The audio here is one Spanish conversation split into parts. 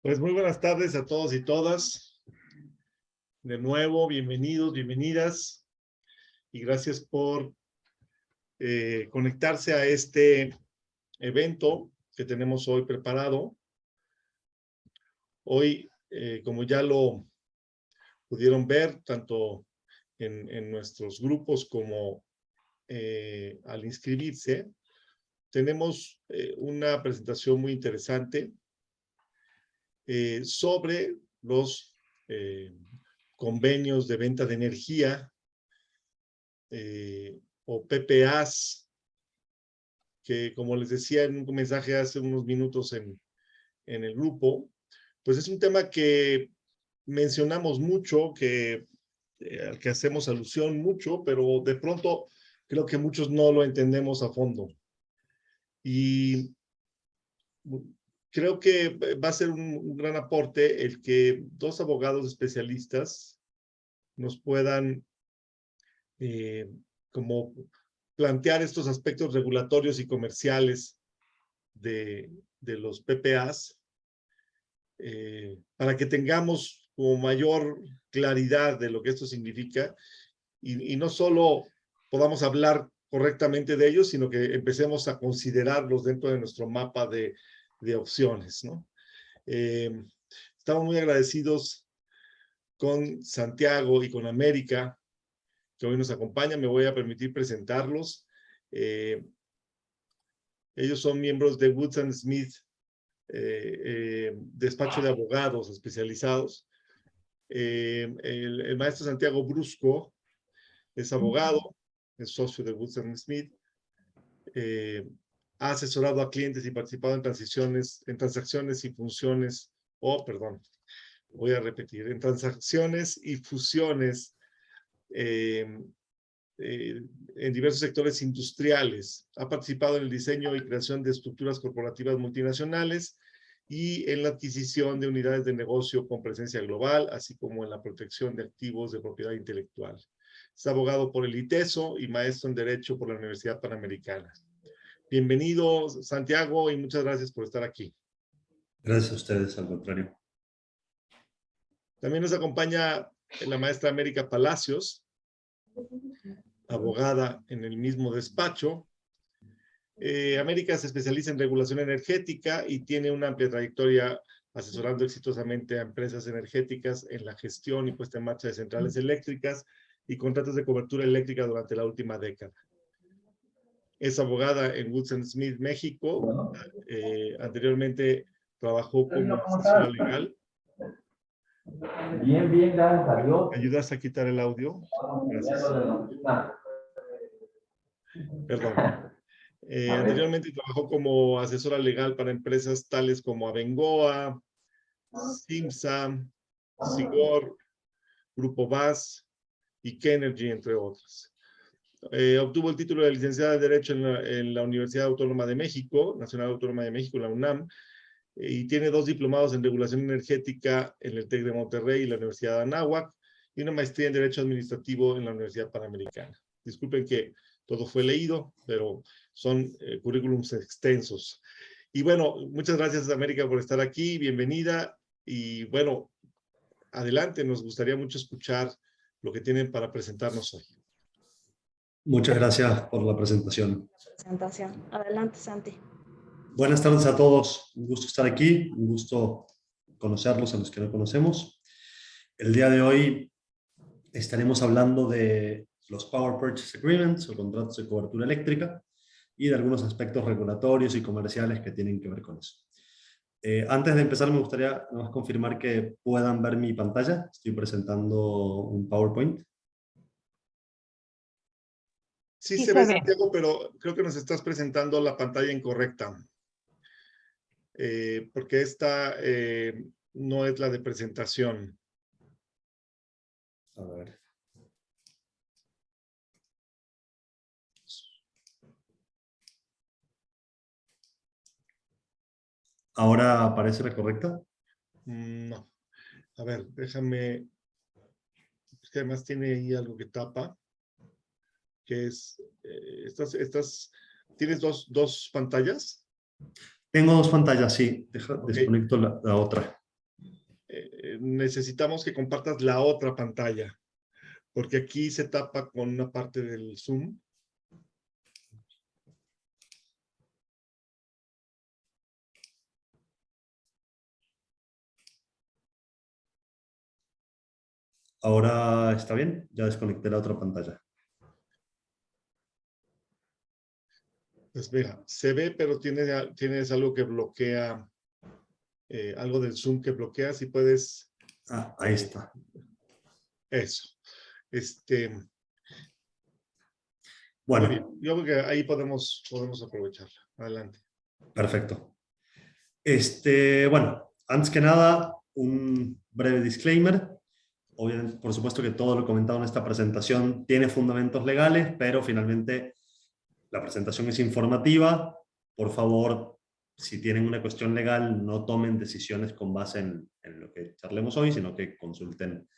Pues muy buenas tardes a todos y todas. De nuevo, bienvenidos, bienvenidas. Y gracias por conectarse a este evento que tenemos hoy preparado. Hoy, como ya lo pudieron ver, tanto en nuestros grupos como al inscribirse, tenemos una presentación muy interesante sobre los convenios de venta de energía o PPAs, que como les decía en un mensaje hace unos minutos en el grupo, pues es un tema que mencionamos mucho, al que hacemos alusión mucho, pero de pronto creo que muchos no lo entendemos a fondo. Y creo que va a ser un gran aporte el que dos abogados especialistas nos puedan como plantear estos aspectos regulatorios y comerciales de los PPAs para que tengamos como mayor claridad de lo que esto significa y no solo podamos hablar correctamente de ellos, sino que empecemos a considerarlos dentro de nuestro mapa de opciones, ¿no? Estamos muy agradecidos con Santiago y con América, que hoy nos acompañan. Me voy a permitir presentarlos. Ellos son miembros de Woods & Smith, despacho de abogados especializados. El maestro Santiago Brusco es abogado, es socio de Woods & Smith. Ha asesorado a clientes y participado en transacciones y funciones, voy a repetir, en transacciones y fusiones en diversos sectores industriales. Ha participado en el diseño y creación de estructuras corporativas multinacionales y en la adquisición de unidades de negocio con presencia global, así como en la protección de activos de propiedad intelectual. Es abogado por el ITESO y maestro en Derecho por la Universidad Panamericana. Bienvenido, Santiago, y muchas gracias por estar aquí. Gracias a ustedes, al contrario. También nos acompaña la maestra América Palacios, abogada en el mismo despacho. América se especializa en regulación energética y tiene una amplia trayectoria asesorando exitosamente a empresas energéticas en la gestión y puesta en marcha de centrales eléctricas y contratos de cobertura eléctrica durante la última década. Es abogada en Woods & Smith, México. Anteriormente trabajó como asesora legal. Bien, bien, gracias a Dios. ¿Me ayudas a quitar el audio? Gracias. Perdón. Anteriormente trabajó como asesora legal para empresas tales como Abengoa, Simsa, Sigor, Grupo VAS y Kenergy, entre otras. Obtuvo el título de licenciada de Derecho en la Universidad Autónoma de México, Nacional Autónoma de México, la UNAM, y tiene 2 diplomados en regulación energética en el TEC de Monterrey y la Universidad de Anáhuac, y una maestría en Derecho Administrativo en la Universidad Panamericana. Disculpen que todo fue leído, pero son currículums extensos. Y bueno, muchas gracias, América, por estar aquí. Bienvenida. Y bueno, adelante, nos gustaría mucho escuchar lo que tienen para presentarnos hoy. Muchas gracias por la presentación. Adelante, Santi. Buenas tardes a todos. Un gusto estar aquí, un gusto conocerlos a los que no conocemos. El día de hoy estaremos hablando de los Power Purchase Agreements o contratos de cobertura eléctrica y de algunos aspectos regulatorios y comerciales que tienen que ver con eso. Antes de empezar me gustaría confirmar que puedan ver mi pantalla. Estoy presentando un PowerPoint. Sí se ve, Santiago, pero creo que nos estás presentando la pantalla incorrecta. Porque esta no es la de presentación. A ver. ¿Ahora aparece la correcta? No. A ver, déjame. Es que además tiene ahí algo que tapa. Que es. ¿Tienes dos pantallas? Tengo 2 pantallas, sí. Okay. Desconecto la otra. necesitamos que compartas la otra pantalla, porque aquí se tapa con una parte del Zoom. Ahora está bien, ya desconecté la otra pantalla. Pues mira, se ve, pero tienes algo que bloquea, algo del Zoom que bloquea, si puedes. Ah, ahí está. Eso. Bueno, muy bien. Yo creo que ahí podemos aprovecharla. Adelante. perfecto. Bueno, antes que nada, un breve disclaimer. Obviamente, por supuesto que todo lo comentado en esta presentación tiene fundamentos legales, pero finalmente la presentación es informativa. Por favor, si tienen una cuestión legal, no tomen decisiones con base en lo que charlemos hoy, sino que consulten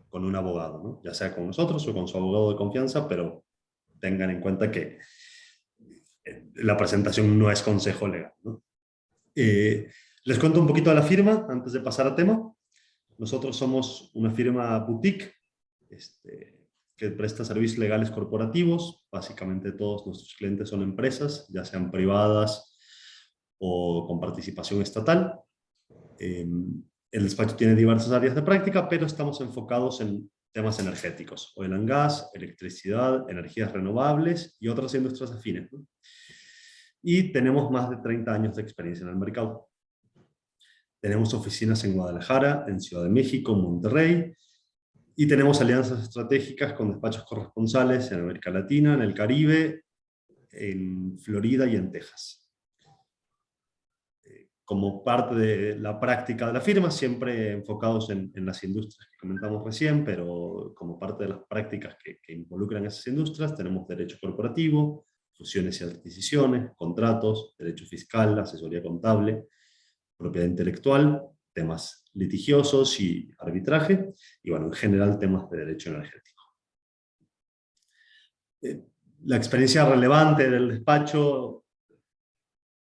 con un abogado, ¿no? Ya sea con nosotros o con su abogado de confianza, pero tengan en cuenta que la presentación no es consejo legal, ¿no? Les cuento un poquito de la firma antes de pasar a tema. Nosotros somos una firma boutique que presta servicios legales corporativos. Básicamente todos nuestros clientes son empresas, ya sean privadas o con participación estatal. El despacho tiene diversas áreas de práctica, pero estamos enfocados en temas energéticos, oil and gas, electricidad, energías renovables y otras industrias afines, ¿no? Y tenemos más de 30 años de experiencia en el mercado. Tenemos oficinas en Guadalajara, en Ciudad de México, Monterrey, y tenemos alianzas estratégicas con despachos corresponsales en América Latina, en el Caribe, en Florida y en Texas. Como parte de la práctica de la firma, siempre enfocados en las industrias que comentamos recién, pero como parte de las prácticas que involucran esas industrias, tenemos derecho corporativo, fusiones y adquisiciones, contratos, derecho fiscal, asesoría contable, propiedad intelectual, temas litigiosos y arbitraje, y bueno, en general temas de derecho energético. La experiencia relevante del despacho,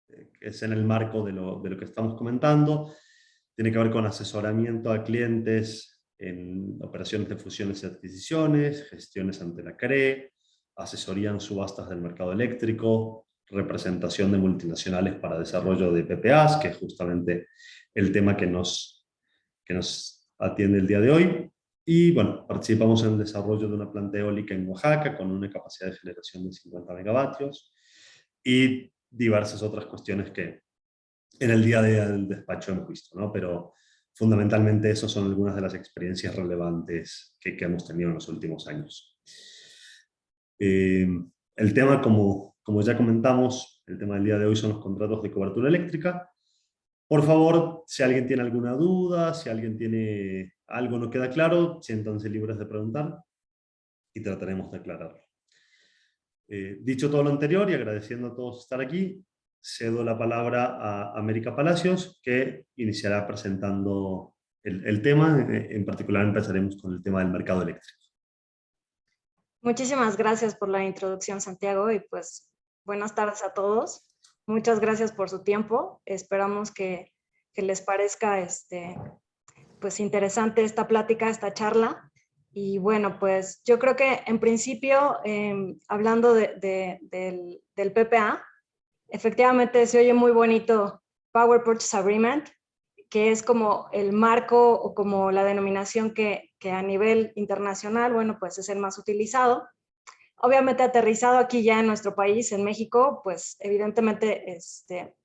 que es en el marco de lo que estamos comentando, tiene que ver con asesoramiento a clientes en operaciones de fusiones y adquisiciones, gestiones ante la CRE, asesoría en subastas del mercado eléctrico, representación de multinacionales para desarrollo de PPAs, que es justamente el tema que nos atiende el día de hoy. Y bueno, participamos en el desarrollo de una planta eólica en Oaxaca con una capacidad de generación de 50 megavatios y diversas otras cuestiones que en el día a día del despacho hemos visto, ¿no? Pero fundamentalmente esas son algunas de las experiencias relevantes que hemos tenido en los últimos años. El tema, como ya comentamos, el tema del día de hoy son los contratos de cobertura eléctrica. Por favor, si alguien tiene alguna duda, si alguien tiene algo no queda claro, siéntanse libres de preguntar y trataremos de aclararlo. Dicho todo lo anterior y agradeciendo a todos estar aquí, cedo la palabra a América Palacios, que iniciará presentando el tema. En particular empezaremos con el tema del mercado eléctrico. Muchísimas gracias por la introducción, Santiago, y pues buenas tardes a todos. Muchas gracias por su tiempo. Esperamos que les parezca pues interesante esta plática, esta charla. Y bueno, pues yo creo que en principio, hablando del PPA, efectivamente se oye muy bonito Power Purchase Agreement, que es como el marco o como la denominación que a nivel internacional, bueno, pues es el más utilizado. Obviamente aterrizado aquí ya en nuestro país, en México, pues evidentemente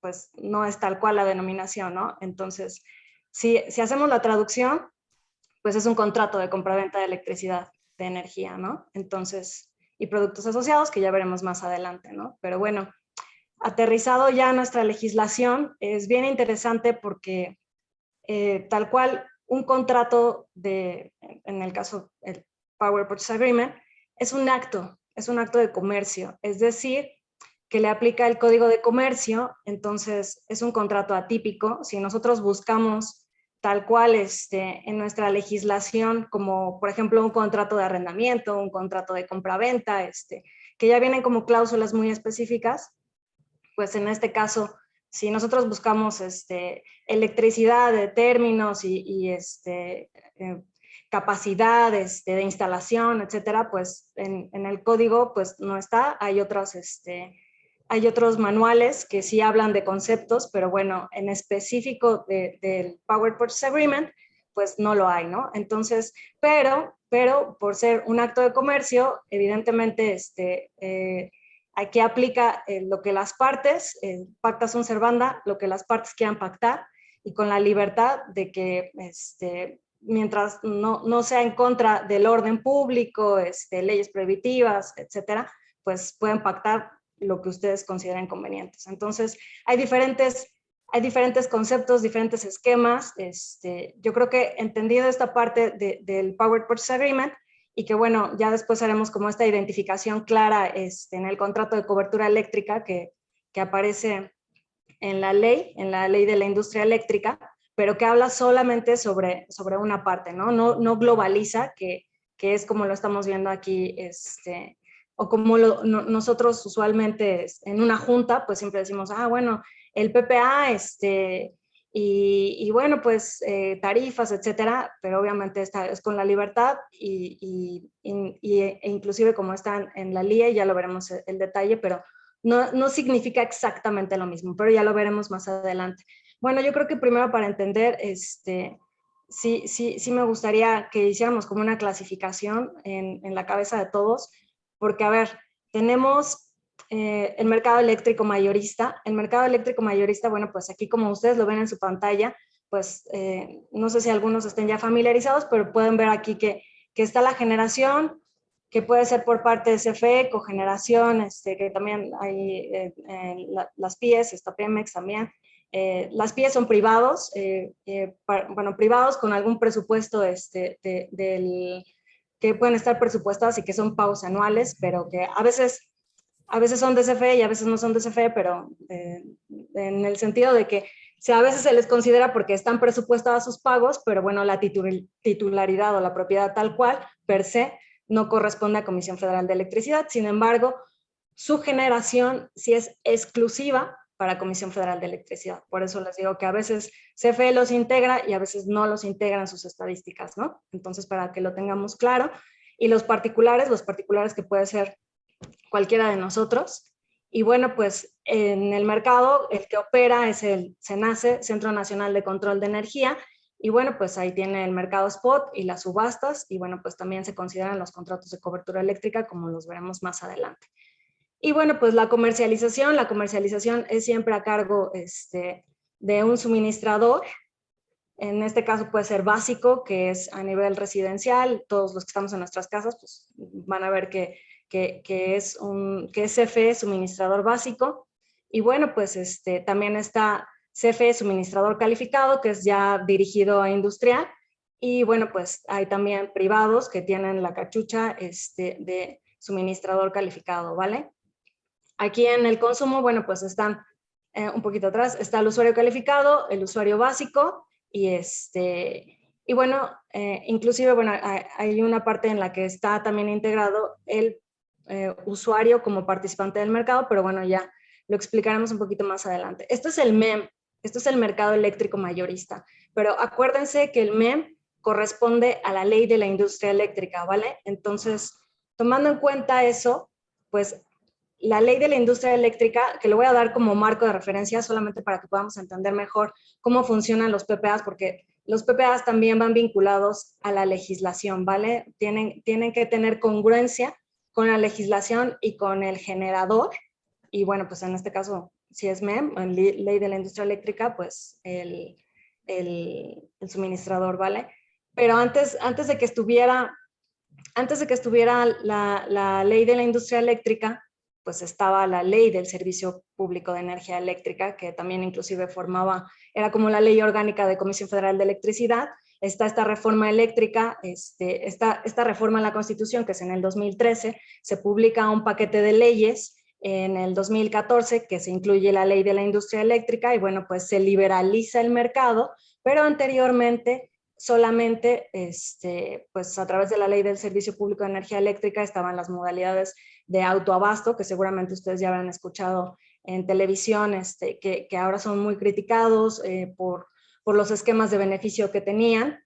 pues no es tal cual la denominación, ¿no? Entonces, si hacemos la traducción, pues es un contrato de compraventa de electricidad, de energía, ¿no? Entonces, y productos asociados que ya veremos más adelante, ¿no? Pero bueno, aterrizado ya nuestra legislación, es bien interesante porque tal cual un contrato en el caso del Power Purchase Agreement, es un acto de comercio, es decir, que le aplica el Código de Comercio, entonces es un contrato atípico. Si nosotros buscamos tal cual en nuestra legislación, como por ejemplo un contrato de arrendamiento, un contrato de compraventa, que ya vienen como cláusulas muy específicas, pues en este caso si nosotros buscamos electricidad de términos y capacidad de instalación, etcétera, pues en el código pues no está. Hay otros manuales que sí hablan de conceptos, pero bueno, en específico del Power Purchase Agreement, pues no lo hay, ¿no? Entonces, pero por ser un acto de comercio, evidentemente aquí aplica lo que las partes, pacta sunt servanda, lo que las partes quieran pactar, y con la libertad de que mientras no sea en contra del orden público, leyes prohibitivas, etcétera, pues pueden pactar lo que ustedes consideren convenientes. Entonces, hay diferentes conceptos, diferentes esquemas. Yo creo que entendido esta parte del Power Purchase Agreement, y que bueno, ya después haremos como esta identificación clara en el contrato de cobertura eléctrica que aparece en la ley de la industria eléctrica, pero que habla solamente sobre una parte, ¿no? No globaliza, que es como lo estamos viendo aquí, o como nosotros usualmente en una junta, pues siempre decimos, bueno, el PPA, y bueno, pues tarifas, etcétera, pero obviamente es con la libertad e inclusive como están en la LIE, ya lo veremos el detalle, pero no significa exactamente lo mismo, pero ya lo veremos más adelante. Bueno, yo creo que primero para entender, sí me gustaría que hiciéramos como una clasificación en la cabeza de todos, porque a ver, tenemos el mercado eléctrico mayorista. El mercado eléctrico mayorista, bueno, pues aquí como ustedes lo ven en su pantalla, pues no sé si algunos estén ya familiarizados, pero pueden ver aquí que está la generación, que puede ser por parte de CFE, cogeneración, que también hay las PIEs, está Pemex también. Las PIEs son privados, bueno, privados con algún presupuesto que pueden estar presupuestados y que son pagos anuales, pero que a veces son de CFE y a veces no son de CFE, pero en el sentido de que a veces se les considera porque están presupuestados sus pagos, pero bueno, la titularidad o la propiedad tal cual, per se, no corresponde a Comisión Federal de Electricidad. Sin embargo, su generación sí es exclusiva para Comisión Federal de Electricidad. Por eso les digo que a veces CFE los integra y a veces no los integra en sus estadísticas, ¿no? Entonces, para que lo tengamos claro. Y los particulares que puede ser cualquiera de nosotros. Y bueno, pues en el mercado el que opera es el CENACE, Centro Nacional de Control de Energía, y bueno, pues ahí tiene el mercado spot y las subastas, y bueno, pues también se consideran los contratos de cobertura eléctrica, como los veremos más adelante. Y bueno, pues la comercialización es siempre a cargo de un suministrador. En este caso puede ser básico, que es a nivel residencial. Todos los que estamos en nuestras casas pues van a ver que es CFE, suministrador básico. Y bueno, pues también está CFE, suministrador calificado, que es ya dirigido a industrial. Y bueno, pues hay también privados que tienen la cachucha de suministrador calificado, ¿vale? Aquí en el consumo, bueno, pues están un poquito atrás, está el usuario calificado, el usuario básico, y bueno, inclusive, bueno, hay una parte en la que está también integrado el usuario como participante del mercado, pero bueno, ya lo explicaremos un poquito más adelante. Esto es el MEM, esto es el mercado eléctrico mayorista, pero acuérdense que el MEM corresponde a la ley de la industria eléctrica, ¿vale? Entonces, tomando en cuenta eso, pues la ley de la industria eléctrica, que lo voy a dar como marco de referencia solamente para que podamos entender mejor cómo funcionan los PPAs, porque los PPAs también van vinculados a la legislación, ¿vale? Tienen que tener congruencia con la legislación y con el generador, y bueno, pues en este caso, si es MEM, ley de la industria eléctrica, pues el suministrador, ¿vale? Pero antes de que estuviera la ley de la industria eléctrica, pues estaba la ley del Servicio Público de Energía Eléctrica, que también inclusive era como la ley orgánica de Comisión Federal de Electricidad. Está esta reforma eléctrica, esta reforma a la Constitución, que es en el 2013, se publica un paquete de leyes en el 2014, que se incluye la ley de la industria eléctrica, y bueno, pues se liberaliza el mercado, pero anteriormente solamente pues a través de la ley del Servicio Público de Energía Eléctrica estaban las modalidades de autoabasto, que seguramente ustedes ya habrán escuchado en televisión, que ahora son muy criticados por los esquemas de beneficio que tenían,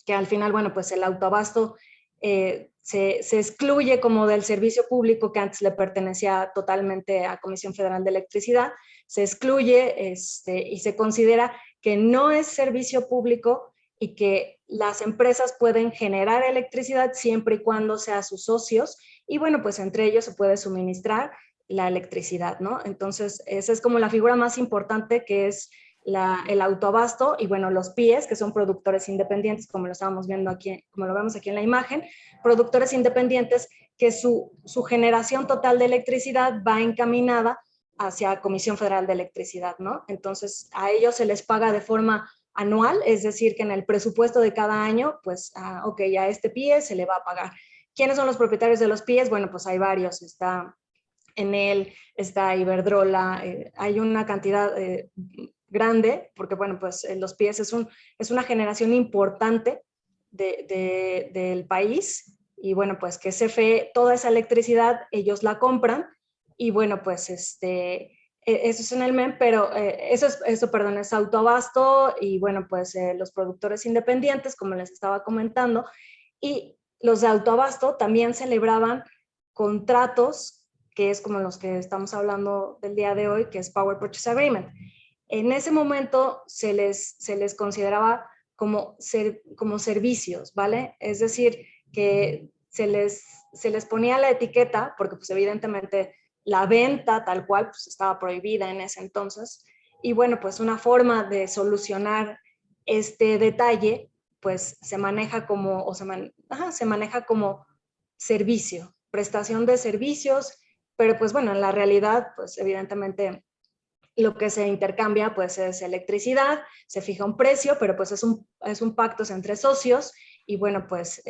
que al final, bueno, pues el autoabasto se excluye como del servicio público que antes le pertenecía totalmente a Comisión Federal de Electricidad, se excluye y se considera que no es servicio público y que las empresas pueden generar electricidad siempre y cuando sean sus socios, y bueno, pues entre ellos se puede suministrar la electricidad, ¿no? Entonces, esa es como la figura más importante, que es el autoabasto, y bueno, los PIEs, que son productores independientes, como lo estábamos viendo aquí, como lo vemos aquí en la imagen, productores independientes que su generación total de electricidad va encaminada hacia Comisión Federal de Electricidad, ¿no? Entonces, a ellos se les paga de forma anual, es decir, que en el presupuesto de cada año, pues, ok, a este PIE se le va a pagar. ¿Quiénes son los propietarios de los PIEs? Bueno, pues hay varios, está Enel, está Iberdrola, hay una cantidad grande, porque bueno, pues los PIEs es una generación importante del país, y bueno, pues que CFE, toda esa electricidad, ellos la compran, y bueno, pues eso es en el MEM, pero eso es autoabasto, y bueno, pues los productores independientes, como les estaba comentando, y los de autoabasto también celebraban contratos, que es como los que estamos hablando del día de hoy, que es Power Purchase Agreement. En ese momento se les consideraba como servicios, ¿vale? Es decir, que se les ponía la etiqueta, porque pues evidentemente la venta tal cual pues estaba prohibida en ese entonces, y bueno, pues una forma de solucionar este detalle pues se maneja como, se maneja como servicio, prestación de servicios, pero pues bueno, en la realidad pues evidentemente lo que se intercambia pues es electricidad, se fija un precio, pero pues es un pacto entre socios, y bueno, pues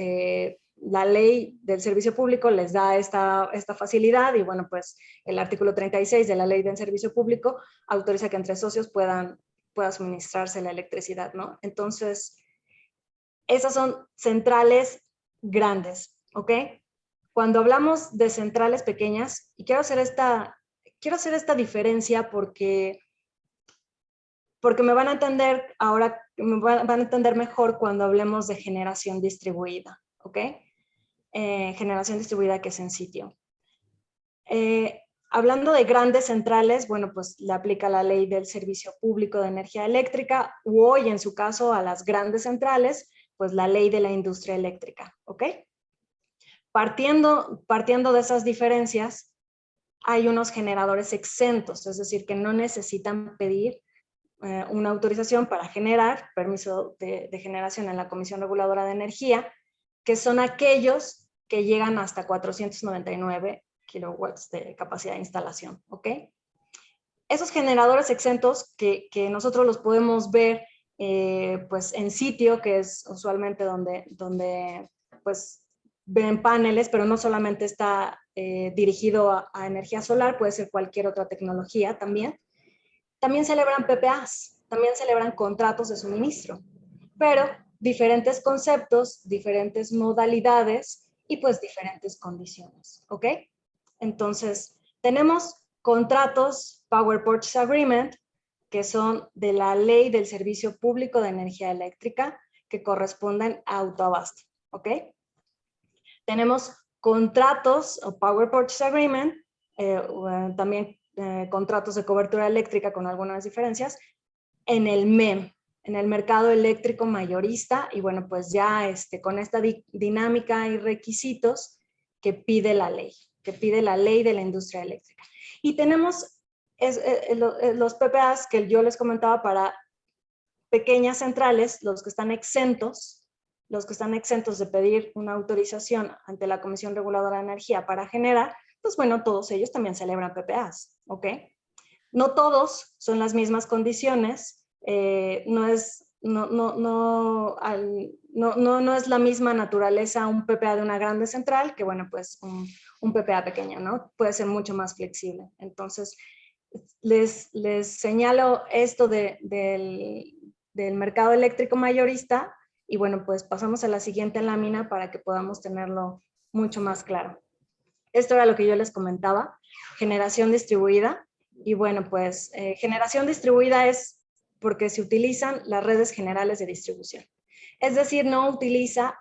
la ley del servicio público les da esta facilidad, y bueno, pues el artículo 36 de la ley del servicio público autoriza que entre socios pueda suministrarse la electricidad, ¿no? Entonces, esas son centrales grandes, ¿ok? Cuando hablamos de centrales pequeñas, y quiero hacer esta diferencia porque me van a entender ahora, me van a entender mejor cuando hablemos de generación distribuida, ¿ok? Generación distribuida que es en sitio. Hablando de grandes centrales, bueno, pues le aplica la ley del servicio público de energía eléctrica, u hoy en su caso a las grandes centrales, pues la ley de la industria eléctrica, ¿ok? Partiendo de esas diferencias, hay unos generadores exentos, es decir, que no necesitan pedir una autorización para generar, permiso de generación en la Comisión Reguladora de Energía, que son aquellos que llegan hasta 499 kilowatts de capacidad de instalación, ¿ok? Esos generadores exentos que nosotros los podemos ver pues en sitio, que es usualmente donde pues ven paneles, pero no solamente está dirigido a energía solar, puede ser cualquier otra tecnología también. También celebran PPAs, también celebran contratos de suministro, pero diferentes conceptos, diferentes modalidades y pues diferentes condiciones, ¿ok? Entonces, tenemos contratos Power Purchase Agreement, que son de la Ley del Servicio Público de Energía Eléctrica, que corresponden a autoabasto, ¿ok? Tenemos contratos o Power Purchase Agreement, también contratos de cobertura eléctrica con algunas diferencias, en el MEM, en el mercado eléctrico mayorista, y bueno, pues ya con esta dinámica y requisitos que pide la ley de la industria eléctrica. Y tenemos los PPAs que yo les comentaba para pequeñas centrales, los que están exentos de pedir una autorización ante la Comisión Reguladora de Energía para generar, pues bueno, todos ellos también celebran PPAs, ¿ok? No todos son las mismas condiciones, no es la misma naturaleza un PPA de una grande central que, bueno, pues un PPA pequeño, ¿no? Puede ser mucho más flexible. Entonces, les señalo esto del mercado eléctrico mayorista, y bueno, pues pasamos a la siguiente lámina para que podamos tenerlo mucho más claro. Esto era lo que yo les comentaba, generación distribuida, Y bueno, pues generación distribuida es porque se utilizan las redes generales de distribución. Es decir, no utiliza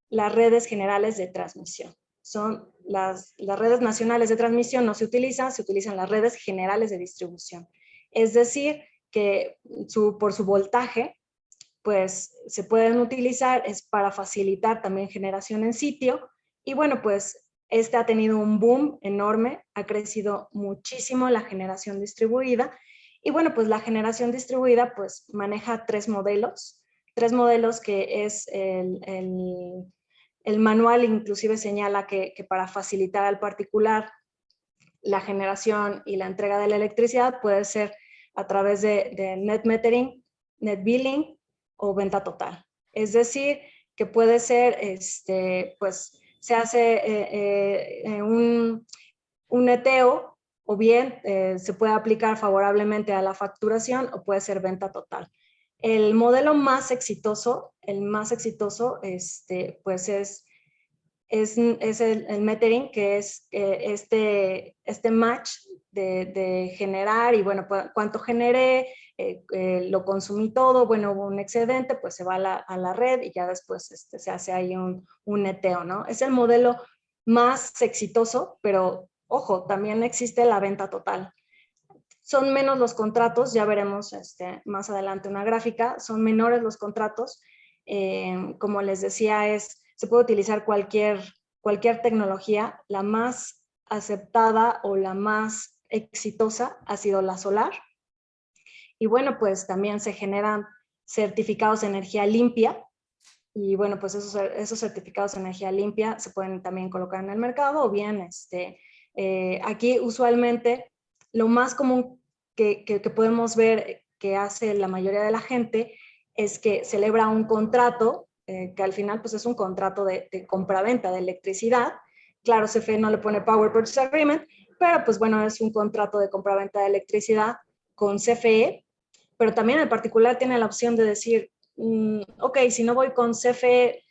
las redes generales de transmisión. Son las redes nacionales de transmisión no se utilizan las redes generales de distribución. Es decir, que por su voltaje, pues se pueden utilizar, es para facilitar también generación en sitio. Y bueno, pues este ha tenido un boom enorme, ha crecido muchísimo la generación distribuida. Y bueno, pues la generación distribuida pues maneja tres modelos que es el manual inclusive señala que para facilitar al particular la generación y la entrega de la electricidad puede ser a través de net metering, net billing o venta total. Es decir, que puede ser, pues se hace un neteo o bien se puede aplicar favorablemente a la facturación o puede ser venta total. El modelo más exitoso, pues es el metering, que es este match de generar y bueno, cuánto generé, lo consumí todo, bueno, hubo un excedente, pues se va a la red y ya después se hace ahí un neteo, ¿no? Es el modelo más exitoso, pero ojo, también existe la venta total. Son menos los contratos, ya veremos más adelante una gráfica, son menores los contratos. Como les decía, se puede utilizar cualquier tecnología. La más aceptada o la más exitosa ha sido la solar. Y bueno, pues también se generan certificados de energía limpia. Y bueno, pues esos certificados de energía limpia se pueden también colocar en el mercado o bien aquí usualmente lo más común que podemos ver que hace la mayoría de la gente es que celebra un contrato, que al final pues es un contrato de compraventa de electricidad. Claro, CFE no le pone Power Purchase Agreement, pero pues bueno, es un contrato de compraventa de electricidad con CFE, pero también el particular tiene la opción de decir, ok, si no voy con CFE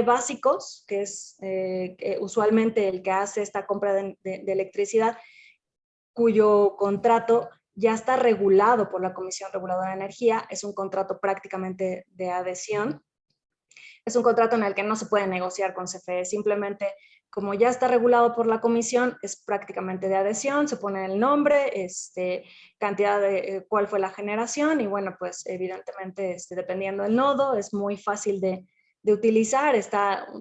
básicos, que es usualmente el que hace esta compra de electricidad, cuyo contrato ya está regulado por la Comisión Reguladora de Energía, es un contrato prácticamente de adhesión, es un contrato en el que no se puede negociar con CFE, simplemente como ya está regulado por la comisión, es prácticamente de adhesión, se pone el nombre, cantidad de cuál fue la generación y bueno, pues evidentemente dependiendo del nodo es muy fácil de utilizar,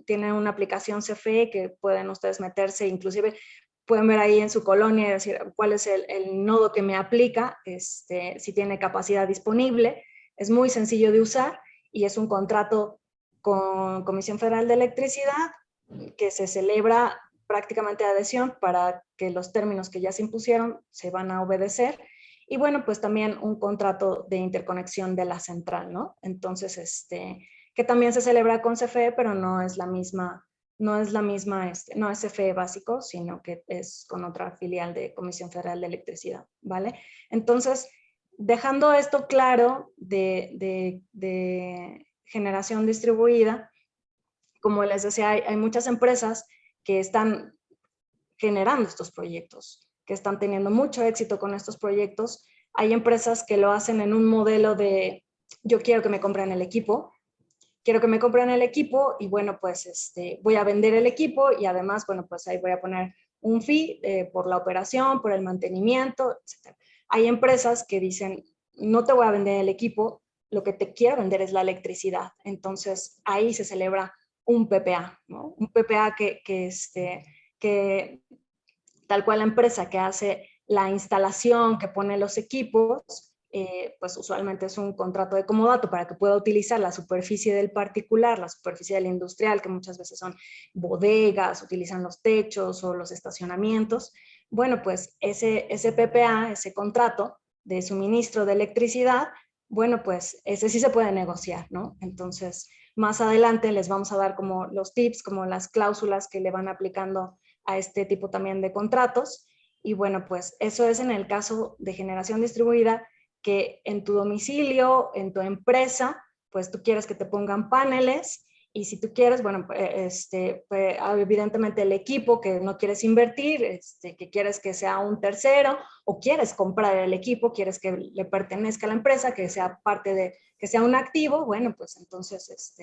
tiene una aplicación CFE que pueden ustedes meterse, inclusive pueden ver ahí en su colonia y decir cuál es el nodo que me aplica, si tiene capacidad disponible, es muy sencillo de usar y es un contrato con Comisión Federal de Electricidad que se celebra prácticamente de adhesión para que los términos que ya se impusieron se van a obedecer. Y bueno, pues también un contrato de interconexión de la central, ¿no? Entonces, que también se celebra con CFE, pero no es la misma, no es CFE básico, sino que es con otra filial de Comisión Federal de Electricidad, ¿vale? Entonces, dejando esto claro de generación distribuida, como les decía, hay muchas empresas que están generando estos proyectos, que están teniendo mucho éxito con estos proyectos. Hay empresas que lo hacen en un modelo de yo quiero que me compren el equipo, y bueno, pues voy a vender el equipo y además, bueno, pues ahí voy a poner un fee por la operación, por el mantenimiento, etc. Hay empresas que dicen, no te voy a vender el equipo, lo que te quiero vender es la electricidad. Entonces, ahí se celebra un PPA, ¿no? Un PPA que tal cual la empresa que hace la instalación, que pone los equipos, pues usualmente es un contrato de comodato para que pueda utilizar la superficie del particular, la superficie del industrial, que muchas veces son bodegas, utilizan los techos o los estacionamientos. Bueno, pues ese PPA, ese contrato de suministro de electricidad, bueno, pues ese sí se puede negociar, ¿no? Entonces, más adelante les vamos a dar como los tips, como las cláusulas que le van aplicando a este tipo también de contratos. Y bueno, pues eso es en el caso de generación distribuida, que en tu domicilio, en tu empresa, pues tú quieres que te pongan paneles Y si tú quieres, bueno, evidentemente el equipo que no quieres invertir, que quieres que sea un tercero, o quieres comprar el equipo, quieres que le pertenezca a la empresa, que sea parte de, que sea un activo, bueno, pues entonces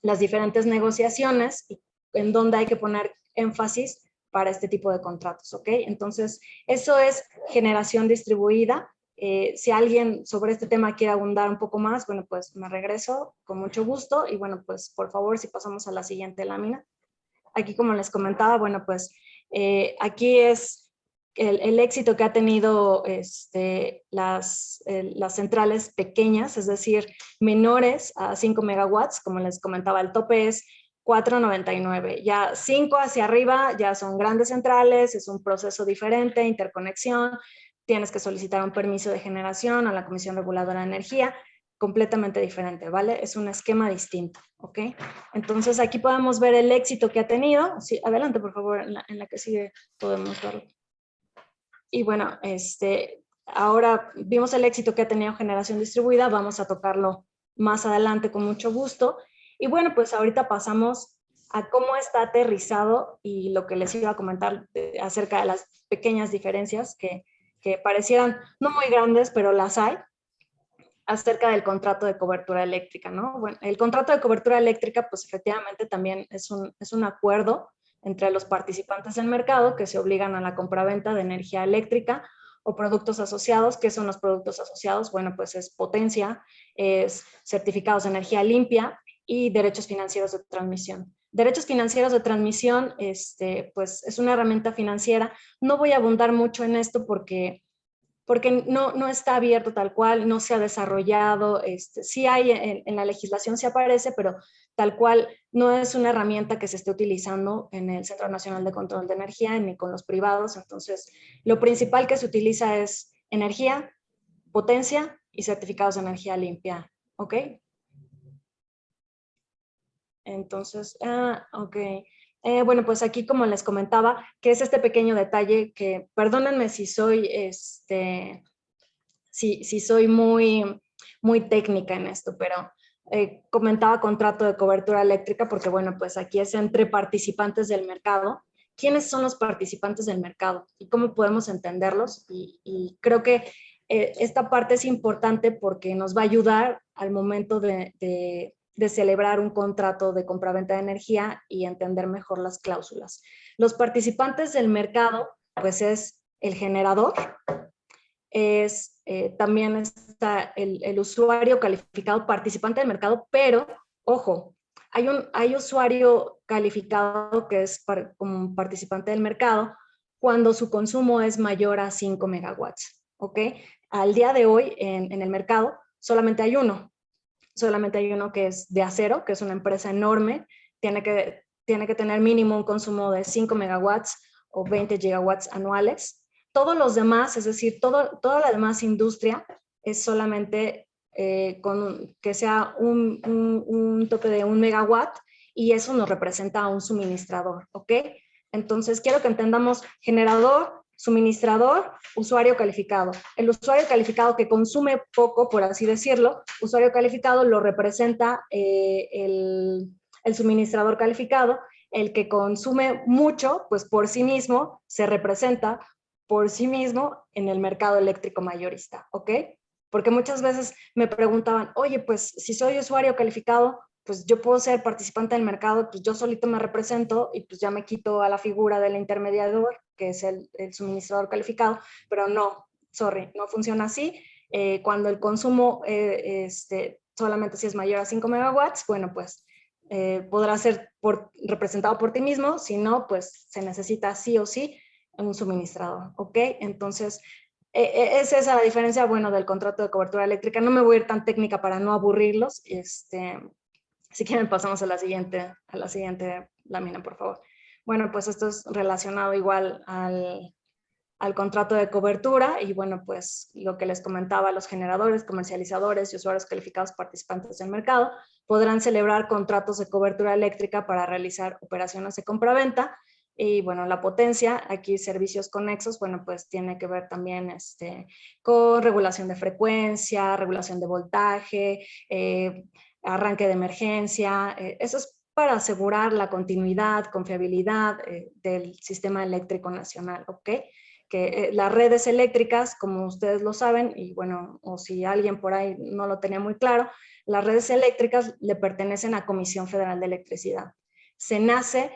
las diferentes negociaciones y en dónde hay que poner énfasis para este tipo de contratos, ¿ok? Entonces, eso es generación distribuida. Si alguien sobre este tema quiere abundar un poco más, bueno, pues me regreso con mucho gusto y bueno, pues por favor, si pasamos a la siguiente lámina. Aquí, como les comentaba, bueno, pues aquí es el éxito que ha tenido las centrales pequeñas, es decir, menores a 5 megawatts, como les comentaba, el tope es 4.99. Ya 5 hacia arriba ya son grandes centrales, es un proceso diferente, interconexión, tienes que solicitar un permiso de generación a la Comisión Reguladora de Energía, completamente diferente, ¿vale? Es un esquema distinto, ¿ok? Entonces aquí podemos ver el éxito que ha tenido. Sí, adelante, por favor, en la que sigue podemos verlo. Y bueno, ahora vimos el éxito que ha tenido generación distribuida, vamos a tocarlo más adelante con mucho gusto. Y bueno, pues ahorita pasamos a cómo está aterrizado y lo que les iba a comentar acerca de las pequeñas diferencias que parecieran no muy grandes, pero las hay, acerca del contrato de cobertura eléctrica, ¿no? Bueno, el contrato de cobertura eléctrica, pues efectivamente también es un acuerdo entre los participantes del mercado que se obligan a la compraventa de energía eléctrica o productos asociados. ¿Qué son los productos asociados? Bueno, pues es potencia, es certificados de energía limpia y derechos financieros de transmisión. Derechos financieros de transmisión, pues es una herramienta financiera. No voy a abundar mucho en esto porque no está abierto tal cual, no se ha desarrollado, sí hay en la legislación, sí aparece, pero tal cual no es una herramienta que se esté utilizando en el Centro Nacional de Control de Energía ni con los privados. Entonces, lo principal que se utiliza es energía, potencia y certificados de energía limpia, ¿ok? Entonces, ok. Bueno, pues aquí como les comentaba, que es este pequeño detalle que, perdónenme si soy, si soy muy, muy técnica en esto, pero comentaba contrato de cobertura eléctrica porque, bueno, pues aquí es entre participantes del mercado. ¿Quiénes son los participantes del mercado y cómo podemos entenderlos? Y creo que esta parte es importante porque nos va a ayudar al momento de celebrar un contrato de compraventa de energía y entender mejor las cláusulas. Los participantes del mercado, pues es el generador, también está el usuario calificado participante del mercado, pero, ojo, hay usuario calificado que es como participante del mercado cuando su consumo es mayor a 5 megawatts, ¿ok? Al día de hoy en el mercado solamente hay uno que es de Acero, que es una empresa enorme, tiene que tener mínimo un consumo de 5 megawatts o 20 gigawatts anuales. Todos los demás, es decir, toda la demás industria es solamente que sea un tope de 1 megawatt y eso nos representa a un suministrador, ¿ok? Entonces, quiero que entendamos generador, suministrador, usuario calificado. El usuario calificado que consume poco, por así decirlo, usuario calificado lo representa el suministrador calificado. El que consume mucho, pues por sí mismo se representa por sí mismo en el mercado eléctrico mayorista, ¿ok? Porque muchas veces me preguntaban, oye, pues si soy usuario calificado, pues yo puedo ser participante del mercado, pues yo solito me represento y pues ya me quito a la figura del intermediador, que es el suministrador calificado, pero no, sorry, no funciona así. Cuando el consumo solamente si es mayor a 5 megawatts, bueno, pues podrá ser representado por ti mismo, si no, pues se necesita sí o sí un suministrador, ¿ok? Entonces, es esa la diferencia, bueno, del contrato de cobertura eléctrica. No me voy a ir tan técnica para no aburrirlos. Si quieren pasamos a la siguiente lámina, por favor. Bueno, pues esto es relacionado igual al contrato de cobertura y bueno, pues lo que les comentaba, los generadores, comercializadores y usuarios calificados participantes del mercado podrán celebrar contratos de cobertura eléctrica para realizar operaciones de compraventa. Y bueno, la potencia, aquí servicios conexos, bueno, pues tiene que ver también con regulación de frecuencia, regulación de voltaje, arranque de emergencia. Eso es para asegurar la continuidad, confiabilidad del sistema eléctrico nacional, ¿ok? Que las redes eléctricas, como ustedes lo saben, y bueno, o si alguien por ahí no lo tenía muy claro, las redes eléctricas le pertenecen a Comisión Federal de Electricidad. SENACE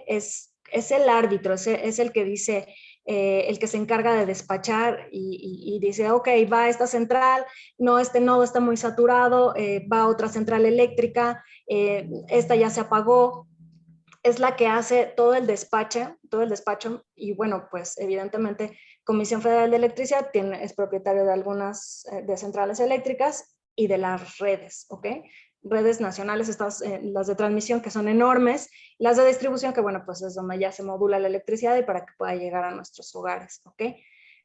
es el árbitro, es el que dice, el que se encarga de despachar y dice, ok, va a esta central, no, este nodo está muy saturado, va a otra central eléctrica, esta ya se apagó. Es la que hace todo el despacho y bueno, pues evidentemente Comisión Federal de Electricidad es propietario de algunas de centrales eléctricas y de las redes, ¿ok? Redes nacionales, las de transmisión que son enormes, las de distribución que bueno, pues es donde ya se modula la electricidad y para que pueda llegar a nuestros hogares, ¿ok?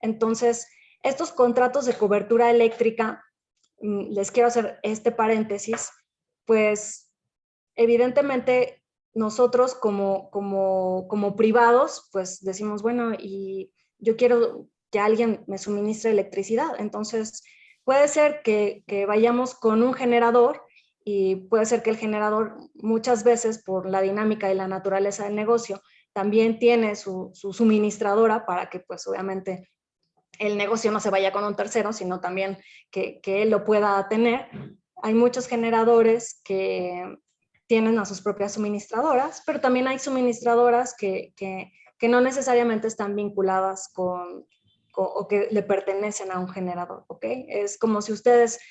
Entonces, estos contratos de cobertura eléctrica, les quiero hacer este paréntesis, pues evidentemente nosotros como privados, pues decimos, bueno, y yo quiero que alguien me suministre electricidad. Entonces, puede ser que vayamos con un generador y puede ser que el generador muchas veces por la dinámica y la naturaleza del negocio también tiene su suministradora para que pues obviamente el negocio no se vaya con un tercero, sino también que él lo pueda tener. Hay muchos generadores que tienen a sus propias suministradoras, pero también hay suministradoras que no necesariamente están vinculadas o que le pertenecen a un generador, ¿ok? Es como si ustedes,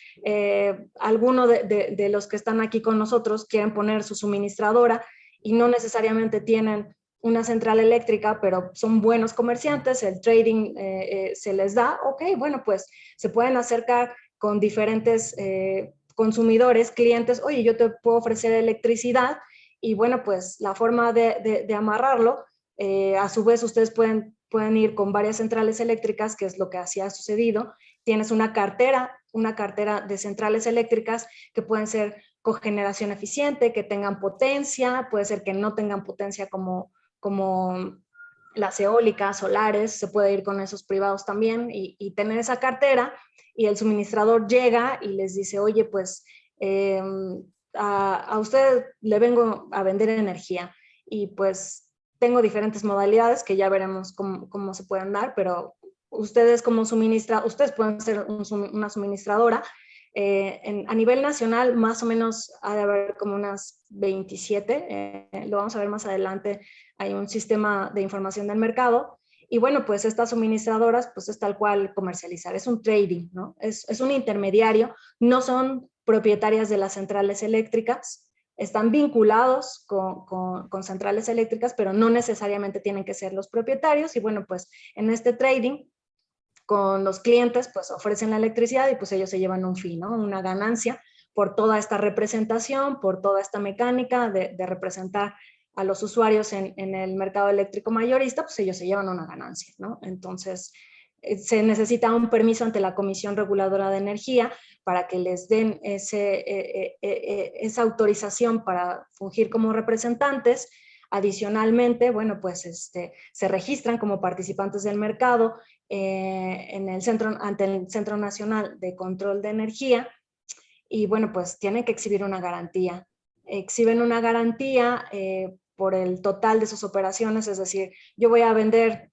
alguno de los que están aquí con nosotros quieren poner su suministradora y no necesariamente tienen una central eléctrica, pero son buenos comerciantes, el trading se les da, ok, bueno, pues se pueden acercar con diferentes consumidores, clientes, oye, yo te puedo ofrecer electricidad y bueno, pues la forma de amarrarlo, a su vez ustedes pueden ir con varias centrales eléctricas, que es lo que así ha sucedido. Tienes una cartera de centrales eléctricas que pueden ser cogeneración eficiente, que tengan potencia, puede ser que no tengan potencia como las eólicas, solares, se puede ir con esos privados también y tener esa cartera y el suministrador llega y les dice, oye, pues a usted le vengo a vender energía y pues tengo diferentes modalidades que ya veremos cómo se pueden dar, pero ustedes ustedes pueden ser una suministradora. A nivel nacional, más o menos ha de haber como unas 27, lo vamos a ver más adelante, hay un sistema de información del mercado, y bueno, pues estas suministradoras, pues es tal cual comercializar, es un trading, ¿no? Es un intermediario, no son propietarias de las centrales eléctricas, están vinculados con centrales eléctricas, pero no necesariamente tienen que ser los propietarios, y bueno, pues en este trading, con los clientes, pues ofrecen la electricidad y pues ellos se llevan un fee, ¿no? Una ganancia por toda esta representación, por toda esta mecánica de representar a los usuarios en el mercado eléctrico mayorista, pues ellos se llevan una ganancia, ¿no? Entonces, se necesita un permiso ante la Comisión Reguladora de Energía para que les den esa autorización para fungir como representantes. Adicionalmente, bueno, pues se registran como participantes del mercado ante el Centro Nacional de Control de Energía y bueno, pues tienen que exhibir una garantía. Exhiben una garantía por el total de sus operaciones, es decir, yo voy a vender,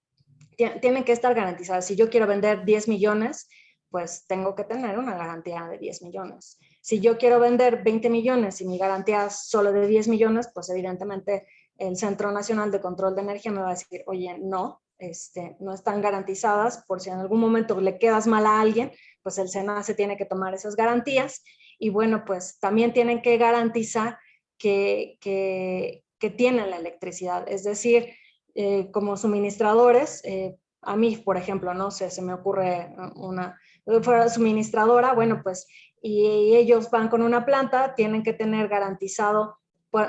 tienen que estar garantizadas. Si yo quiero vender 10 millones, pues tengo que tener una garantía de 10 millones. Si yo quiero vender 20 millones y mi garantía es solo de 10 millones, pues evidentemente el Centro Nacional de Control de Energía me va a decir, oye, no están garantizadas, por si en algún momento le quedas mal a alguien, pues el SENACE tiene que tomar esas garantías y bueno, pues también tienen que garantizar que tienen la electricidad, es decir, como suministradores, a mí, por ejemplo, no sé, se me ocurre fuera suministradora, bueno, pues, y ellos van con una planta, tienen que tener garantizado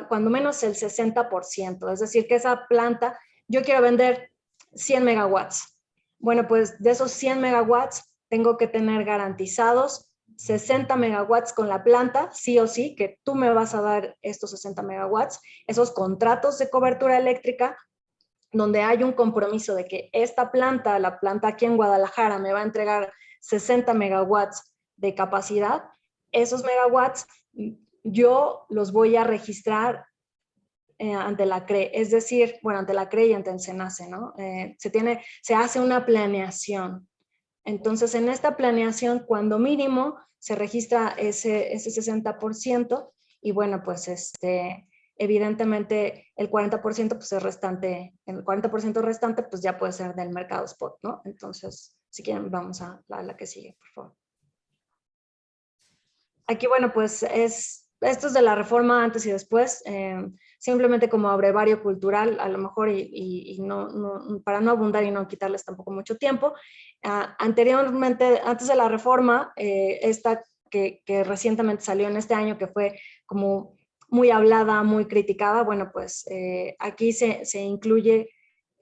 cuando menos el 60%, es decir, que esa planta, yo quiero vender 100 megawatts. Bueno, pues de esos 100 megawatts tengo que tener garantizados 60 megawatts con la planta, sí o sí, que tú me vas a dar estos 60 megawatts, esos contratos de cobertura eléctrica, donde hay un compromiso de que esta planta, la planta aquí en Guadalajara, me va a entregar 60 megawatts de capacidad, esos megawatts yo los voy a registrar ante la CRE, es decir, bueno, ante la CRE y ante el SENACE, ¿no? Se hace una planeación. Entonces, en esta planeación, cuando mínimo, se registra ese 60% y bueno, pues evidentemente el 40% pues es restante, el 40% restante pues ya puede ser del mercado spot, ¿no? Entonces, si quieren, vamos a la que sigue, por favor. Aquí, bueno, pues esto es de la reforma antes y después, simplemente como abrevario cultural, a lo mejor, y no, para no abundar y no quitarles tampoco mucho tiempo. Anteriormente, antes de la reforma, esta que recientemente salió en este año, que fue como muy hablada, muy criticada, bueno, pues aquí se incluye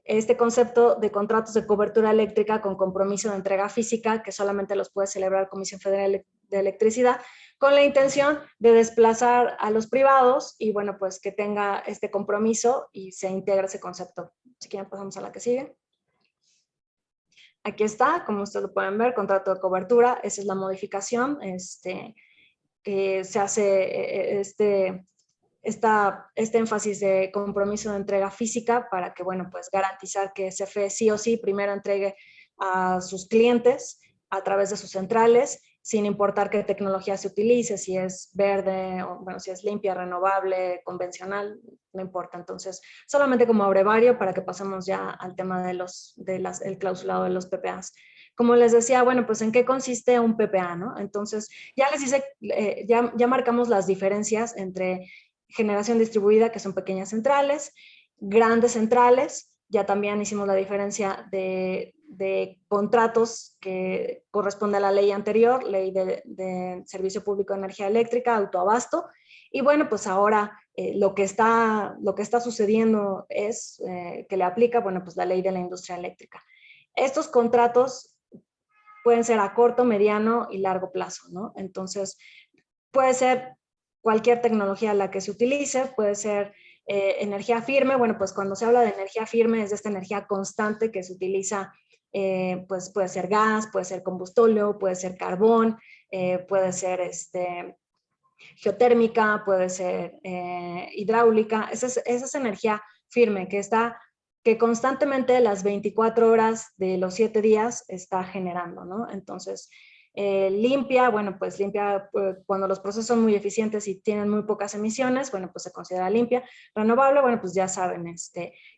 este concepto de contratos de cobertura eléctrica con compromiso de entrega física, que solamente los puede celebrar Comisión Federal de Electricidad, con la intención de desplazar a los privados y bueno, pues que tenga este compromiso y se integre ese concepto. Si quieren pasamos a la que sigue. Aquí está, como ustedes lo pueden ver, contrato de cobertura, esa es la modificación, que se hace este énfasis de compromiso de entrega física para que, bueno, pues garantizar que CFE sí o sí primero entregue a sus clientes a través de sus centrales, sin importar qué tecnología se utilice, si es verde, o bueno, si es limpia, renovable, convencional, no importa. Entonces, solamente como abrevario para que pasemos ya al tema de el clausulado de los PPAs. Como les decía, bueno, pues ¿en qué consiste un PPA, no? Entonces, ya les hice, ya marcamos las diferencias entre generación distribuida, que son pequeñas centrales, grandes centrales, ya también hicimos la diferencia de contratos que corresponde a la ley anterior, ley de Servicio Público de Energía Eléctrica, autoabasto, y bueno, pues ahora lo que está sucediendo es que le aplica, bueno, pues la ley de la industria eléctrica. Estos contratos pueden ser a corto, mediano y largo plazo, ¿no? Entonces, puede ser cualquier tecnología la que se utilice, puede ser energía firme. Bueno, pues cuando se habla de energía firme es de esta energía constante que se utiliza, pues puede ser gas, puede ser combustóleo, puede ser carbón, puede ser geotérmica, puede ser hidráulica. Esa es energía firme que constantemente las 24 horas de los 7 días está generando, ¿no? Entonces, limpia, bueno, pues limpia cuando los procesos son muy eficientes y tienen muy pocas emisiones, bueno, pues se considera limpia. Renovable, bueno, pues ya saben,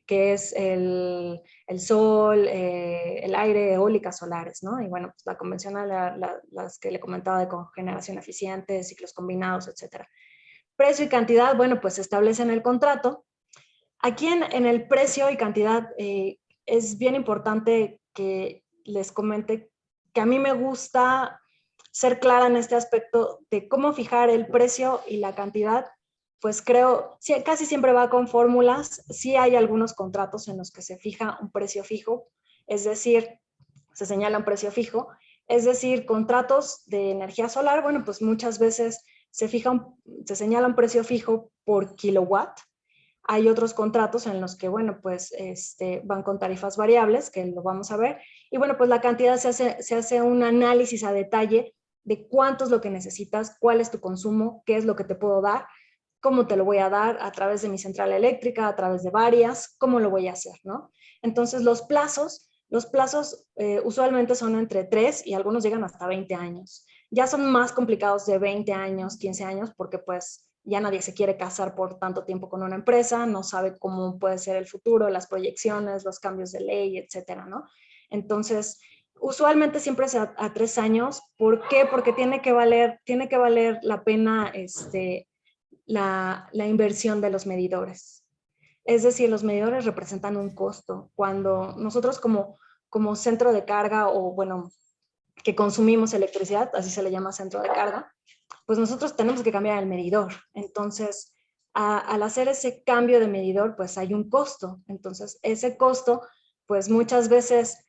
que es el sol, el aire, eólicas, solares, ¿no? Y bueno, pues la convencional, las que le comentaba de cogeneración eficiente, ciclos combinados, etcétera. Precio y cantidad, bueno, pues se establece en el contrato. Aquí en el precio y cantidad es bien importante que les comente que a mí me gusta ser clara en este aspecto de cómo fijar el precio y la cantidad. Pues creo, sí, casi siempre va con fórmulas. Sí hay algunos contratos en los que se fija un precio fijo, es decir, se señala un precio fijo, es decir, contratos de energía solar, bueno, pues muchas veces se señala un precio fijo por kilowatt. Hay otros contratos en los que, bueno, pues van con tarifas variables, que lo vamos a ver. Y bueno, pues la cantidad se hace un análisis a detalle de cuánto es lo que necesitas, cuál es tu consumo, qué es lo que te puedo dar, cómo te lo voy a dar, a través de mi central eléctrica, a través de varias, cómo lo voy a hacer, ¿no? Entonces, los plazos usualmente son entre 3 y algunos llegan hasta 20 años. Ya son más complicados de 20 años, 15 años, porque pues ya nadie se quiere casar por tanto tiempo con una empresa, no sabe cómo puede ser el futuro, las proyecciones, los cambios de ley, etcétera, ¿no? Entonces, usualmente siempre es a 3 años. ¿Por qué? Porque tiene que valer la pena la inversión de los medidores. Es decir, los medidores representan un costo. Cuando nosotros como centro de carga o, bueno, que consumimos electricidad, así se le llama centro de carga, pues nosotros tenemos que cambiar el medidor. Entonces, al hacer ese cambio de medidor, pues hay un costo. Entonces, ese costo, pues muchas veces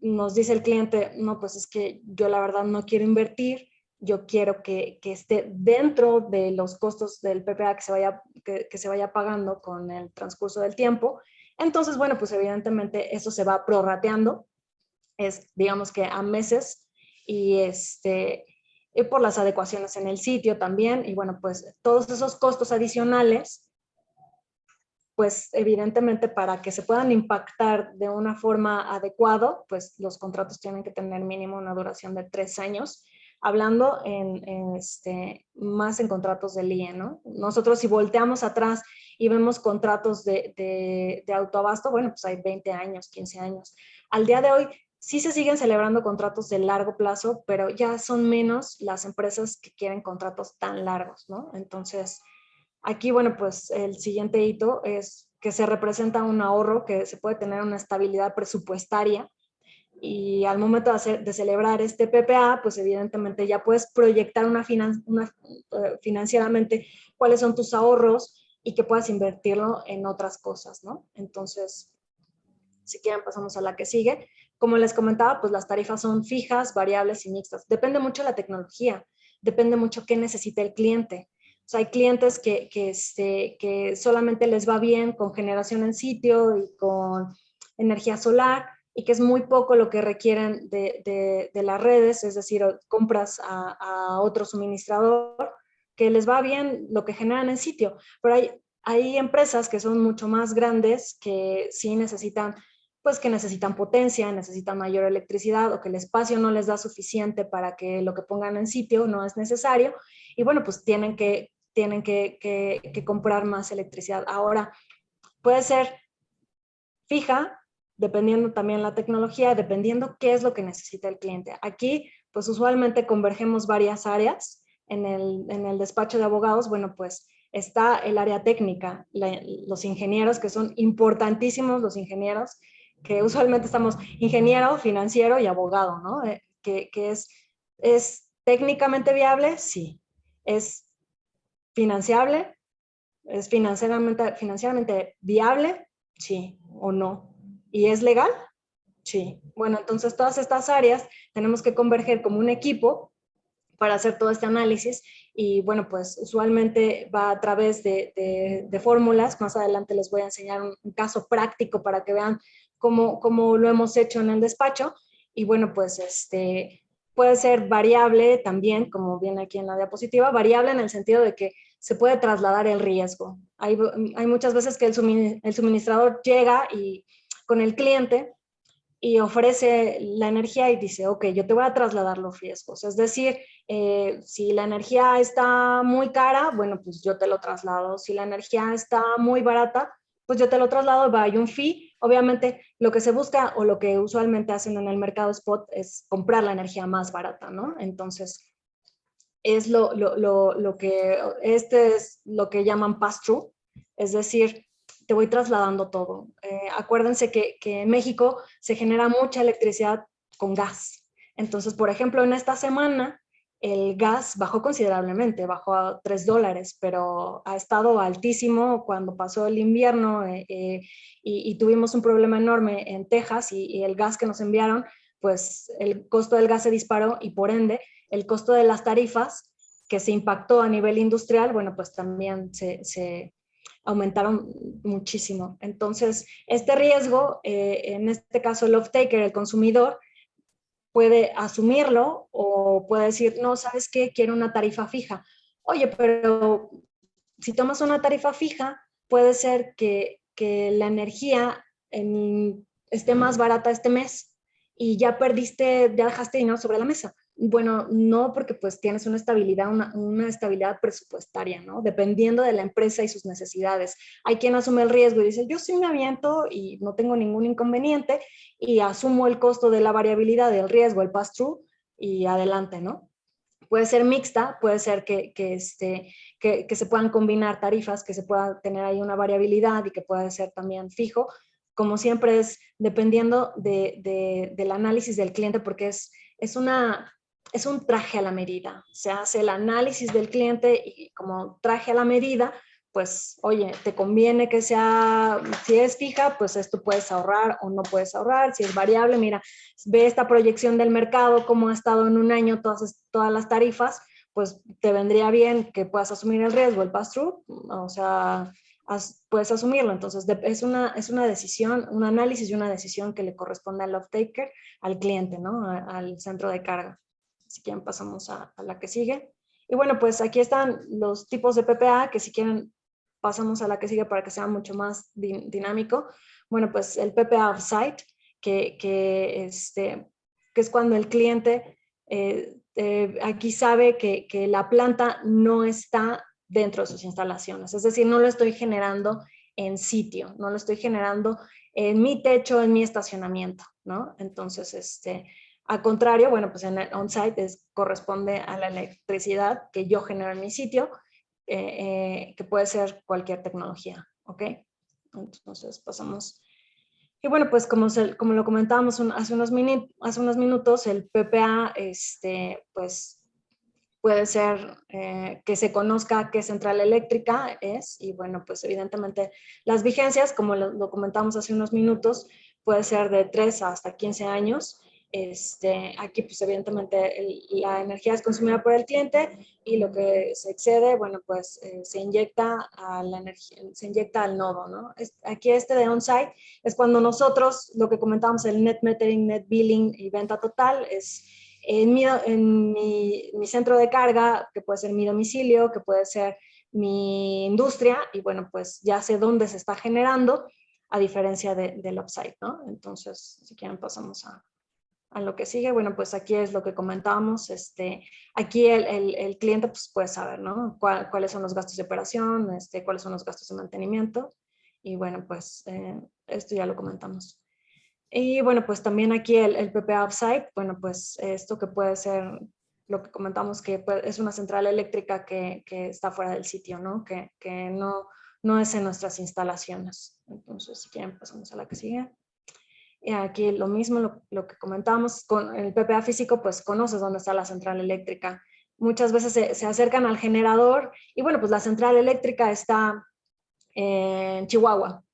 nos dice el cliente, no, pues es que yo la verdad no quiero invertir, yo quiero que esté dentro de los costos del PPA que se vaya pagando con el transcurso del tiempo. Entonces, bueno, pues evidentemente eso se va prorrateando, digamos que a meses, y por las adecuaciones en el sitio también, y bueno, pues todos esos costos adicionales, pues evidentemente para que se puedan impactar de una forma adecuada, pues los contratos tienen que tener mínimo una duración de 3 años, hablando más en contratos del IE, ¿no? Nosotros si volteamos atrás y vemos contratos de autoabasto, bueno, pues hay 20 años, 15 años. Al día de hoy sí se siguen celebrando contratos de largo plazo, pero ya son menos las empresas que quieren contratos tan largos, ¿no? Entonces, aquí, bueno, pues el siguiente hito es que se representa un ahorro, que se puede tener una estabilidad presupuestaria, y al momento de celebrar este PPA, pues evidentemente ya puedes proyectar financieramente cuáles son tus ahorros y que puedas invertirlo en otras cosas, ¿no? Entonces, si quieren pasamos a la que sigue. Como les comentaba, pues las tarifas son fijas, variables y mixtas. Depende mucho de la tecnología, depende mucho qué necesita el cliente. O sea, hay clientes que solamente les va bien con generación en sitio y con energía solar, y que es muy poco lo que requieren de las redes, es decir, compras a otro suministrador, que les va bien lo que generan en sitio. Pero hay empresas que son mucho más grandes que sí necesitan, pues que necesitan potencia, necesitan mayor electricidad, o que el espacio no les da suficiente para que lo que pongan en sitio no es necesario, y bueno, pues tienen que comprar más electricidad. Ahora, puede ser fija, dependiendo también la tecnología, dependiendo qué es lo que necesita el cliente. Aquí, pues usualmente convergemos varias áreas. En el despacho de abogados, bueno, pues está el área técnica, los ingenieros, que son importantísimos, los ingenieros, que usualmente estamos ingeniero, financiero y abogado, ¿no? Que es técnicamente viable, sí. Es financiable, es financieramente viable, sí o no. ¿Y es legal? Sí. Bueno, entonces todas estas áreas tenemos que converger como un equipo para hacer todo este análisis, y bueno, pues usualmente va a través de fórmulas. Más adelante les voy a enseñar un caso práctico para que vean cómo lo hemos hecho en el despacho, y bueno, pues puede ser variable también, como viene aquí en la diapositiva, variable en el sentido de que se puede trasladar el riesgo. Hay muchas veces que el suministrador llega con el cliente y ofrece la energía y dice, ok, yo te voy a trasladar los riesgos. Es decir, si la energía está muy cara, bueno, pues yo te lo traslado. Si la energía está muy barata, pues yo te lo traslado, hay un fee. Obviamente, lo que se busca o lo que usualmente hacen en el mercado spot es comprar la energía más barata, ¿no? Entonces, es es lo que llaman pass-through, es decir, te voy trasladando todo. Acuérdense que en México se genera mucha electricidad con gas. Entonces, por ejemplo, en esta semana el gas bajó considerablemente, bajó a $3, pero ha estado altísimo cuando pasó el invierno, y tuvimos un problema enorme en Texas, y el gas que nos enviaron, pues el costo del gas se disparó, y por ende el costo de las tarifas que se impactó a nivel industrial, bueno, pues también se aumentaron muchísimo. Entonces, este riesgo, en este caso el off-taker, el consumidor, puede asumirlo o puede decir, no, ¿sabes qué? Quiero una tarifa fija. Oye, pero si tomas una tarifa fija, puede ser que la energía esté más barata este mes y ya dejaste dinero sobre la mesa. Bueno, no, porque pues tienes una estabilidad presupuestaria, ¿no? Dependiendo de la empresa y sus necesidades. Hay quien asume el riesgo y dice, yo sí me aviento y no tengo ningún inconveniente y asumo el costo de la variabilidad del riesgo, el pass-through, y adelante, ¿no? Puede ser mixta, puede ser que se puedan combinar tarifas, que se pueda tener ahí una variabilidad y que pueda ser también fijo. Como siempre es dependiendo del análisis del cliente, porque es un traje a la medida. Se hace el análisis del cliente y como traje a la medida, pues, oye, te conviene que sea, si es fija, pues esto puedes ahorrar o no puedes ahorrar. Si es variable, mira, ve esta proyección del mercado, cómo ha estado en un año todas las tarifas, pues te vendría bien que puedas asumir el riesgo, el pass-through, o sea, puedes asumirlo. Entonces, es una decisión, un análisis y una decisión que le corresponde al off-taker, al cliente, ¿no? Al centro de carga. si quieren pasamos a la que sigue. Y bueno, pues aquí están los tipos de PPA, que si quieren pasamos a la que sigue para que sea mucho más dinámico. Bueno, pues el PPA off-site, que es cuando el cliente aquí sabe que la planta no está dentro de sus instalaciones. Es decir, no lo estoy generando en sitio, no lo estoy generando en mi techo, en mi estacionamiento, ¿no? Entonces, al contrario, bueno, pues en el on-site corresponde a la electricidad que yo genero en mi sitio, que puede ser cualquier tecnología, ¿ok? Entonces pasamos. Y bueno, pues como lo comentábamos hace unos minutos, el PPA, pues puede ser que se conozca qué central eléctrica es, y bueno, pues evidentemente las vigencias, como lo comentamos hace unos minutos, puede ser de 3 hasta 15 años. Aquí pues evidentemente la energía es consumida por el cliente y lo que se excede, bueno, pues se inyecta a la energía, se inyecta al nodo, ¿no? Aquí de on-site es cuando nosotros, lo que comentábamos, el net metering, net billing y venta total, es en mi centro de carga, que puede ser mi domicilio, que puede ser mi industria, y bueno, pues ya sé dónde se está generando, a diferencia del offsite, ¿no? Entonces, si quieren pasamos a lo que sigue. Bueno, pues aquí es lo que comentábamos. Aquí el cliente pues puede saber, ¿no? Cuáles son los gastos de operación, cuáles son los gastos de mantenimiento. Y bueno, pues esto ya lo comentamos. Y bueno, pues también aquí el PPA Offsite, bueno, pues esto que puede ser lo que comentamos, que es una central eléctrica que está fuera del sitio, ¿no? Que no es en nuestras instalaciones. Entonces, si quieren, pasamos a la que sigue. Y aquí lo mismo, lo que comentábamos, con el PPA físico, pues conoces dónde está la central eléctrica. Muchas veces se acercan al generador y bueno, pues la central eléctrica está en Chihuahua.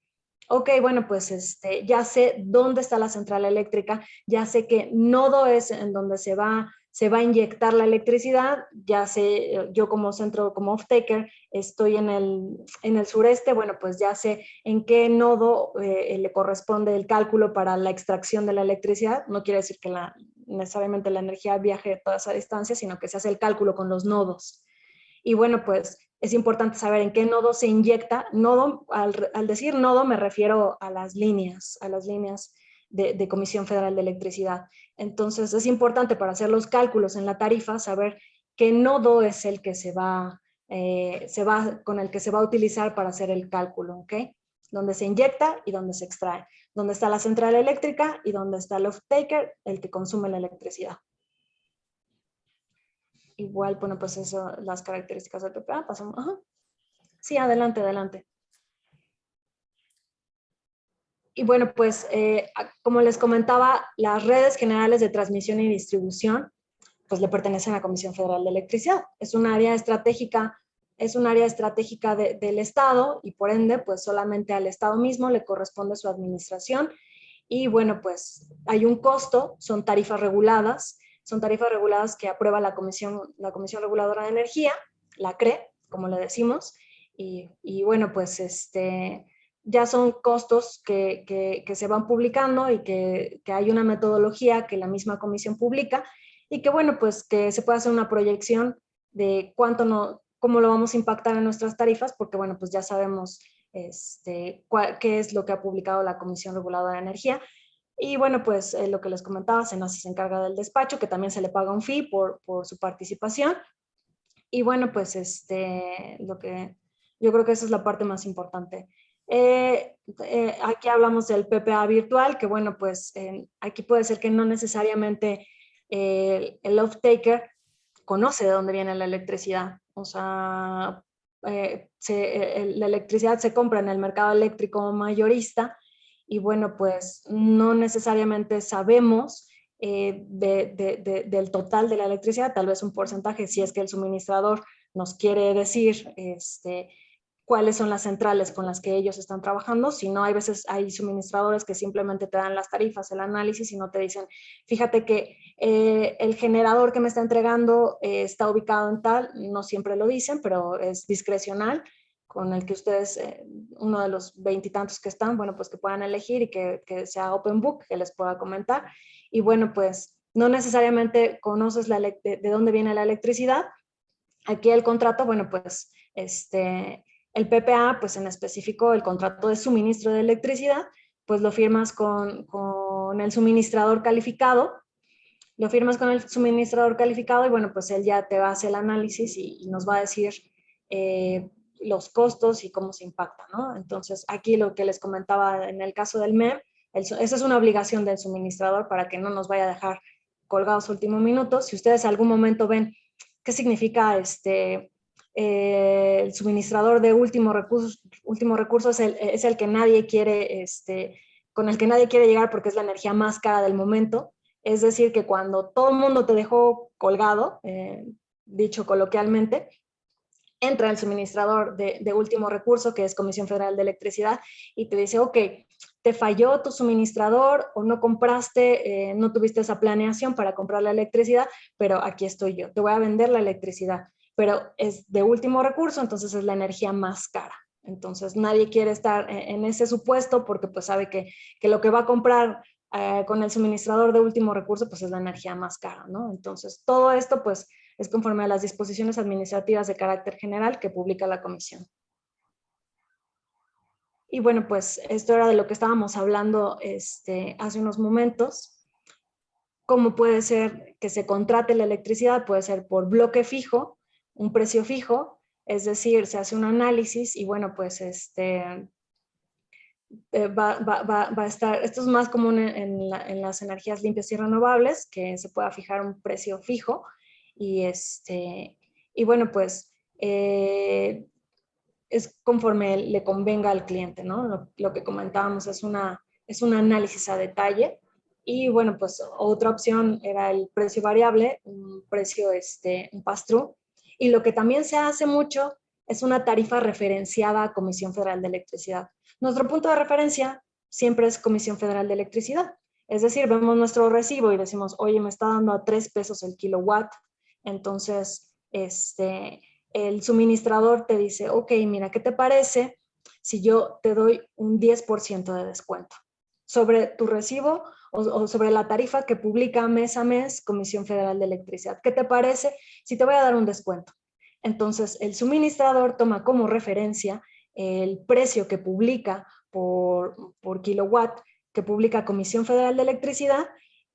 Ok, bueno, pues ya sé dónde está la central eléctrica, ya sé qué nodo es en donde se va a inyectar la electricidad, ya sé, yo como centro, como off-taker, estoy en el sureste, bueno, pues ya sé en qué nodo le corresponde el cálculo para la extracción de la electricidad. No quiere decir que necesariamente la energía viaje toda esa distancia, sino que se hace el cálculo con los nodos. Y bueno, pues es importante saber en qué nodo se inyecta. Nodo, al decir nodo me refiero a las líneas de Comisión Federal de Electricidad. Entonces es importante para hacer los cálculos en la tarifa saber qué nodo es el que con el que se va a utilizar para hacer el cálculo, ¿ok? Donde se inyecta y donde se extrae. Donde está la central eléctrica y donde está el off-taker, el que consume la electricidad. Igual, bueno, pues eso, las características del PPA, pasamos. Ajá. Sí, adelante, adelante. Y bueno, pues como les comentaba, las redes generales de transmisión y distribución, pues le pertenecen a la Comisión Federal de Electricidad. Es un área estratégica, del Estado y por ende, pues solamente al Estado mismo le corresponde su administración. Y bueno, pues hay un costo, son tarifas reguladas que aprueba la Comisión Reguladora de Energía, la CRE, como le decimos, y bueno, pues ya son costos que se van publicando y que hay una metodología que la misma comisión publica y que bueno, pues que se puede hacer una proyección de cómo lo vamos a impactar en nuestras tarifas, porque bueno, pues ya sabemos qué es lo que ha publicado la Comisión Reguladora de Energía. Y bueno, pues lo que les comentaba, SENACE se encarga del despacho, que también se le paga un fee por su participación. Y bueno, pues yo creo que esa es la parte más importante. Aquí hablamos del PPA virtual, que bueno, pues aquí puede ser que no necesariamente el off-taker conoce de dónde viene la electricidad. O sea, la electricidad se compra en el mercado eléctrico mayorista y bueno, pues no necesariamente sabemos del total de la electricidad, tal vez un porcentaje, si es que el suministrador nos quiere decir cuáles son las centrales con las que ellos están trabajando. Si no, hay suministradores que simplemente te dan las tarifas, el análisis y no te dicen, fíjate que el generador que me está entregando está ubicado en tal, no siempre lo dicen, pero es discrecional, con el que ustedes, uno de los 20 y tantos que están, bueno, pues que puedan elegir y que sea open book, que les pueda comentar. Y bueno, pues no necesariamente conoces de dónde viene la electricidad. Aquí el contrato, bueno, pues el PPA, pues en específico el contrato de suministro de electricidad, pues lo firmas con el suministrador calificado. Lo firmas con el suministrador calificado y bueno, pues él ya te va a hacer el análisis y nos va a decir los costos y cómo se impacta, ¿no? Entonces, aquí lo que les comentaba en el caso del MEM, esa es una obligación del suministrador para que no nos vaya a dejar colgados último minuto. Si ustedes algún momento ven qué significa el suministrador de último recurso es el que nadie quiere, con el que nadie quiere llegar porque es la energía más cara del momento. Es decir, que cuando todo el mundo te dejó colgado, dicho coloquialmente, entra el suministrador de último recurso, que es Comisión Federal de Electricidad, y te dice, ok, te falló tu suministrador o no compraste, no tuviste esa planeación para comprar la electricidad, pero aquí estoy yo, te voy a vender la electricidad, pero es de último recurso, entonces es la energía más cara. Entonces nadie quiere estar en ese supuesto porque pues sabe que lo que va a comprar con el suministrador de último recurso pues es la energía más cara, ¿no? Entonces todo esto pues es conforme a las disposiciones administrativas de carácter general que publica la comisión. Y bueno, pues esto era de lo que estábamos hablando hace unos momentos. ¿Cómo puede ser que se contrate la electricidad? Puede ser por bloque fijo, un precio fijo, es decir, se hace un análisis y bueno, pues va a estar, esto es más común en las energías limpias y renovables, que se pueda fijar un precio fijo y, y bueno, pues es conforme le convenga al cliente, ¿no? Lo que comentábamos es un análisis a detalle y bueno, pues otra opción era el precio variable, un precio, un pass-through, y lo que también se hace mucho es una tarifa referenciada a Comisión Federal de Electricidad. Nuestro punto de referencia siempre es Comisión Federal de Electricidad. Es decir, vemos nuestro recibo y decimos, oye, me está dando a 3 pesos el kilowatt. Entonces, el suministrador te dice, ok, mira, ¿qué te parece si yo te doy un 10% de descuento sobre tu recibo o sobre la tarifa que publica mes a mes Comisión Federal de Electricidad? ¿Qué te parece si te voy a dar un descuento? Entonces, el suministrador toma como referencia el precio que publica por kilowatt, que publica Comisión Federal de Electricidad,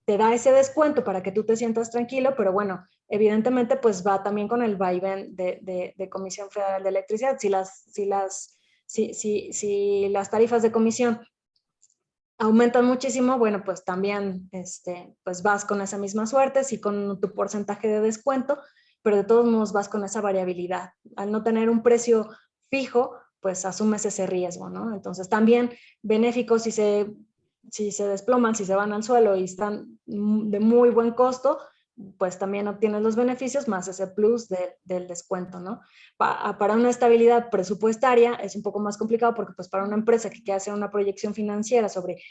te da ese descuento para que tú te sientas tranquilo, pero bueno, evidentemente pues va también con el vaivén de Comisión Federal de Electricidad. Si las tarifas de comisión aumentan muchísimo, bueno, pues también pues vas con esa misma suerte, sí con tu porcentaje de descuento, pero de todos modos vas con esa variabilidad. Al no tener un precio fijo, pues asumes ese riesgo, ¿no? Entonces también benéficos si se desploman, si se van al suelo y están de muy buen costo, pues también obtienes los beneficios más ese plus del descuento, ¿no? Para una estabilidad presupuestaria es un poco más complicado porque pues para una empresa que quiere hacer una proyección financiera sobre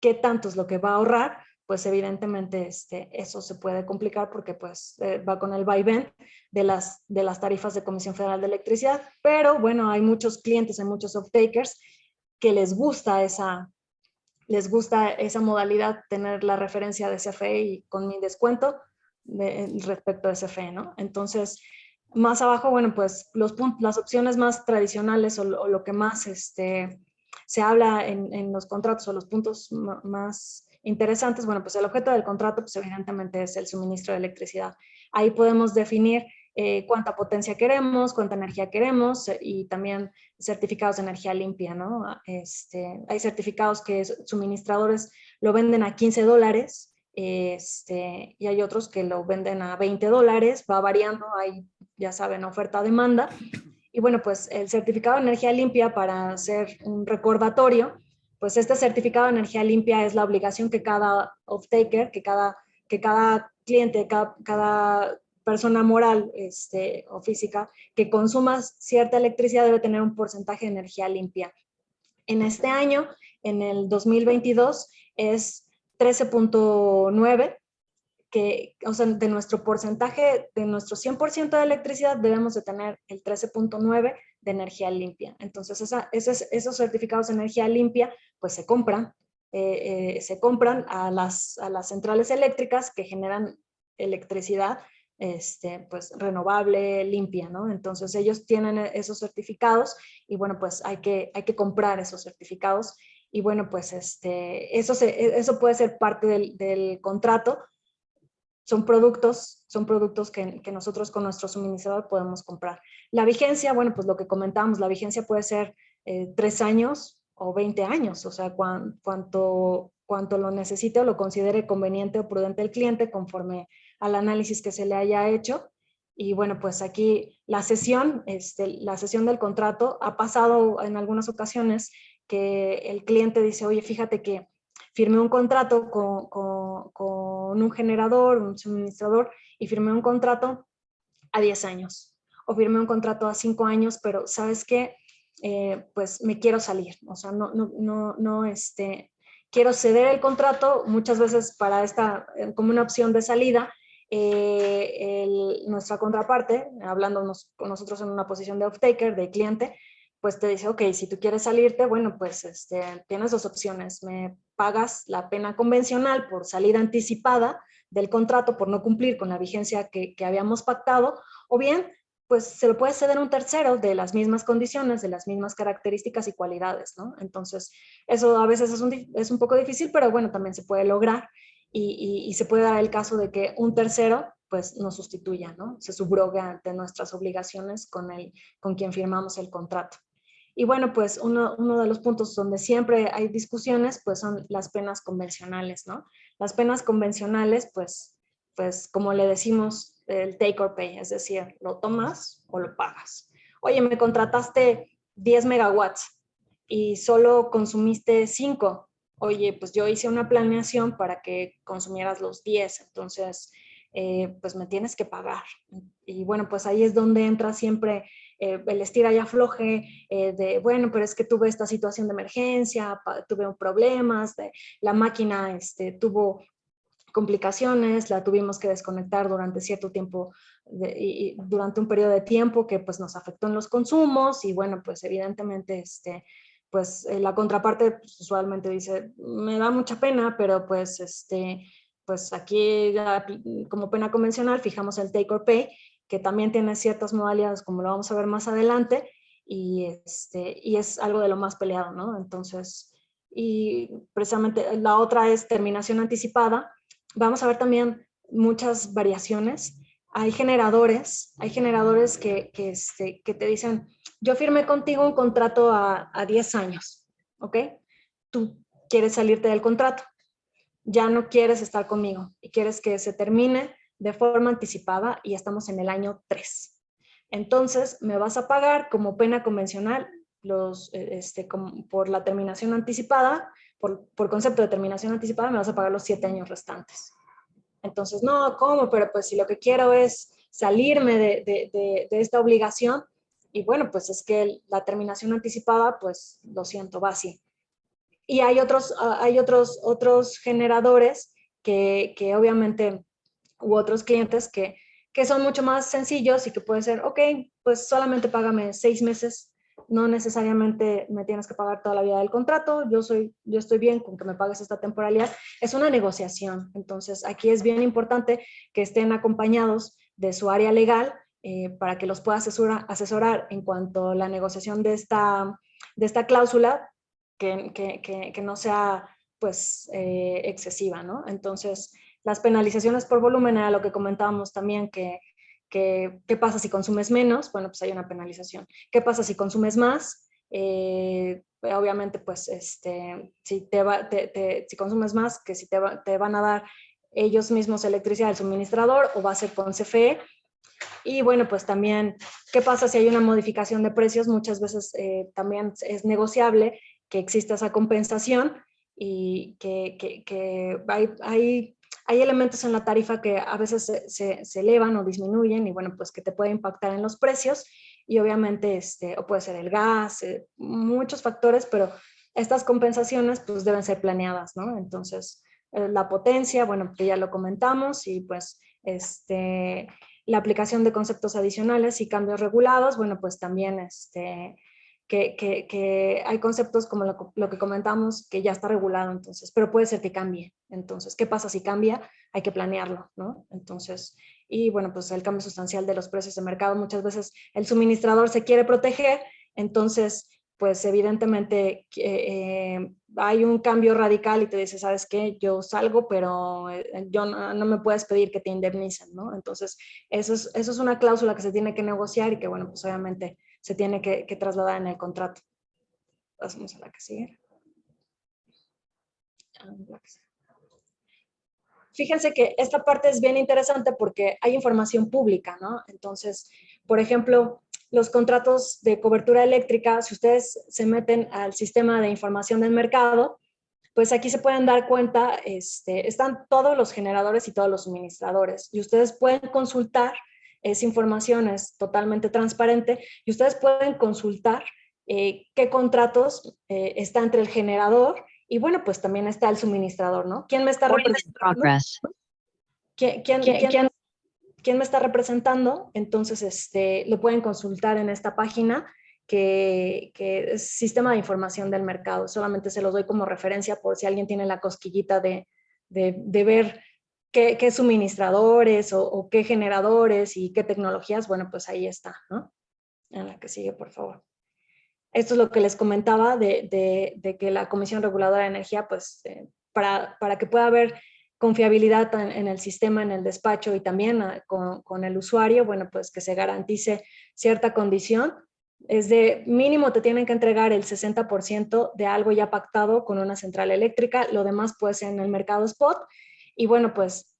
qué tanto es lo que va a ahorrar, pues evidentemente eso se puede complicar porque pues va con el vaivén de las tarifas de Comisión Federal de Electricidad, pero bueno, hay muchos clientes, hay muchos off-takers que les gusta esa modalidad, tener la referencia de CFE y con mi descuento respecto a CFE, ¿no? Entonces, más abajo, bueno, pues las opciones más tradicionales o lo que más se habla en los contratos o los puntos más interesantes, bueno, pues el objeto del contrato, pues evidentemente es el suministro de electricidad. Ahí podemos definir cuánta potencia queremos, cuánta energía queremos y también certificados de energía limpia, ¿no? Hay certificados que suministradores lo venden a $15, y hay otros que lo venden a $20, va variando, hay, ya saben, oferta-demanda. Y bueno, pues el certificado de energía limpia, para hacer un recordatorio, pues este certificado de energía limpia es la obligación que cada off-taker, que cada cliente, cada persona moral o física que consuma cierta electricidad debe tener un porcentaje de energía limpia. En este año, en el 2022, es 13.9, o sea, de nuestro porcentaje, de nuestro 100% de electricidad, debemos de tener el 13.9 de energía limpia. Entonces, esos certificados de energía limpia, pues se compran se compran a las centrales eléctricas que generan electricidad pues renovable, limpia, ¿no? Entonces ellos tienen esos certificados y bueno, pues hay que comprar esos certificados y bueno, pues eso puede ser parte del contrato. Son productos que nosotros con nuestro suministrador podemos comprar. La vigencia, bueno, pues lo que comentábamos, la vigencia puede ser 3 años o 20 años, o sea, cuanto lo necesite o lo considere conveniente o prudente el cliente conforme al análisis que se le haya hecho. Y bueno, pues aquí la sesión del contrato ha pasado en algunas ocasiones que el cliente dice, oye, fíjate que firmé un contrato con un generador, un suministrador, y firmé un contrato a 10 años, o firmé un contrato a 5 años, pero ¿sabes qué? Pues me quiero salir, o sea, quiero ceder el contrato, muchas veces para como una opción de salida, nuestra contraparte, hablando con nosotros en una posición de off-taker, de cliente, pues te dice, ok, si tú quieres salirte, bueno, pues tienes 2 opciones. Me pagas la pena convencional por salida anticipada del contrato, por no cumplir con la vigencia que habíamos pactado, o bien, pues se lo puede ceder a un tercero de las mismas condiciones, de las mismas características y cualidades, ¿no? Entonces, eso a veces es un poco difícil, pero bueno, también se puede lograr y se puede dar el caso de que un tercero pues nos sustituya, ¿no? Se subroga ante nuestras obligaciones con quien firmamos el contrato. Y bueno, pues uno de los puntos donde siempre hay discusiones, pues son las penas convencionales, ¿no? Las penas convencionales, pues como le decimos, el take or pay, es decir, lo tomas o lo pagas. Oye, me contrataste 10 megawatts y solo consumiste 5. Oye, pues yo hice una planeación para que consumieras los 10, entonces, pues me tienes que pagar. Y bueno, pues ahí es donde entra siempre el estira y afloje bueno, pero es que tuve esta situación de emergencia, tuve problemas, la máquina tuvo complicaciones, la tuvimos que desconectar durante cierto tiempo, y durante un periodo de tiempo que pues nos afectó en los consumos y bueno, pues evidentemente pues la contraparte pues, usualmente dice, me da mucha pena, pero pues aquí como pena convencional fijamos el take or pay, que también tiene ciertas modalidades como lo vamos a ver más adelante y es algo de lo más peleado, ¿no? Entonces, y precisamente la otra es terminación anticipada. Vamos a ver también muchas variaciones. Hay generadores que te dicen, yo firmé contigo un contrato a 10 años, ¿ok? Tú quieres salirte del contrato, ya no quieres estar conmigo y quieres que se termine de forma anticipada y estamos en el año 3. Entonces, me vas a pagar como pena convencional por la terminación anticipada, por concepto de terminación anticipada, me vas a pagar los 7 años restantes. Entonces, no, ¿cómo? Pero pues si lo que quiero es salirme de esta obligación, y bueno, pues es que la terminación anticipada, pues lo siento, va así. Y hay otros generadores que obviamente, u otros clientes que son mucho más sencillos y que puede ser, ok, pues solamente págame 6 meses, no necesariamente me tienes que pagar toda la vida del contrato, yo estoy bien con que me pagues esta temporalidad, es una negociación. Entonces aquí es bien importante que estén acompañados de su área legal para que los pueda asesorar en cuanto a la negociación de esta cláusula que no sea pues excesiva, ¿no? Entonces, las penalizaciones por volumen era lo que comentábamos también, ¿qué pasa si consumes menos? Bueno, pues hay una penalización. ¿Qué pasa si consumes más? Obviamente, pues, si consumes más, que si te van a dar ellos mismos electricidad del suministrador o va a ser con CFE. Y bueno, pues también, ¿qué pasa si hay una modificación de precios? Muchas veces también es negociable que exista esa compensación y que hay elementos en la tarifa que a veces se elevan o disminuyen y bueno, pues que te puede impactar en los precios y obviamente, o puede ser el gas, muchos factores, pero estas compensaciones pues deben ser planeadas, ¿no? Entonces, la potencia, bueno, que ya lo comentamos y pues, la aplicación de conceptos adicionales y cambios regulados, bueno, pues también que hay conceptos como lo que comentamos que ya está regulado, entonces, pero puede ser que cambie. Entonces, ¿qué pasa si cambia? Hay que planearlo, ¿no? Entonces, y bueno, pues el cambio sustancial de los precios de mercado, muchas veces el suministrador se quiere proteger, entonces, pues evidentemente hay un cambio radical y te dice, ¿sabes qué? Yo salgo, pero yo no me puedes pedir que te indemnicen, ¿no? Entonces, eso es una cláusula que se tiene que negociar y que, bueno, pues obviamente se tiene que trasladar en el contrato. Pasamos a la que sigue. Fíjense que esta parte es bien interesante porque hay información pública, ¿no? Entonces, por ejemplo, los contratos de cobertura eléctrica, si ustedes se meten al sistema de información del mercado, pues aquí se pueden dar cuenta, están todos los generadores y todos los suministradores y ustedes pueden consultar, esa información es totalmente transparente y ustedes pueden consultar qué contratos está entre el generador y bueno, pues también está el suministrador, ¿no? ¿Quién me está representando? ¿Quién me está representando? Entonces, lo pueden consultar en esta página que es Sistema de Información del Mercado. Solamente se los doy como referencia por si alguien tiene la cosquillita de ver qué suministradores o qué generadores y qué tecnologías. Bueno, pues ahí está, ¿no? En la que sigue, por favor. Esto es lo que les comentaba de que la Comisión Reguladora de Energía, pues, para que pueda haber confiabilidad en el sistema, en el despacho y también con el usuario, bueno, pues que se garantice cierta condición. Es de mínimo te tienen que entregar el 60% de algo ya pactado con una central eléctrica, lo demás pues en el mercado spot. Y bueno, pues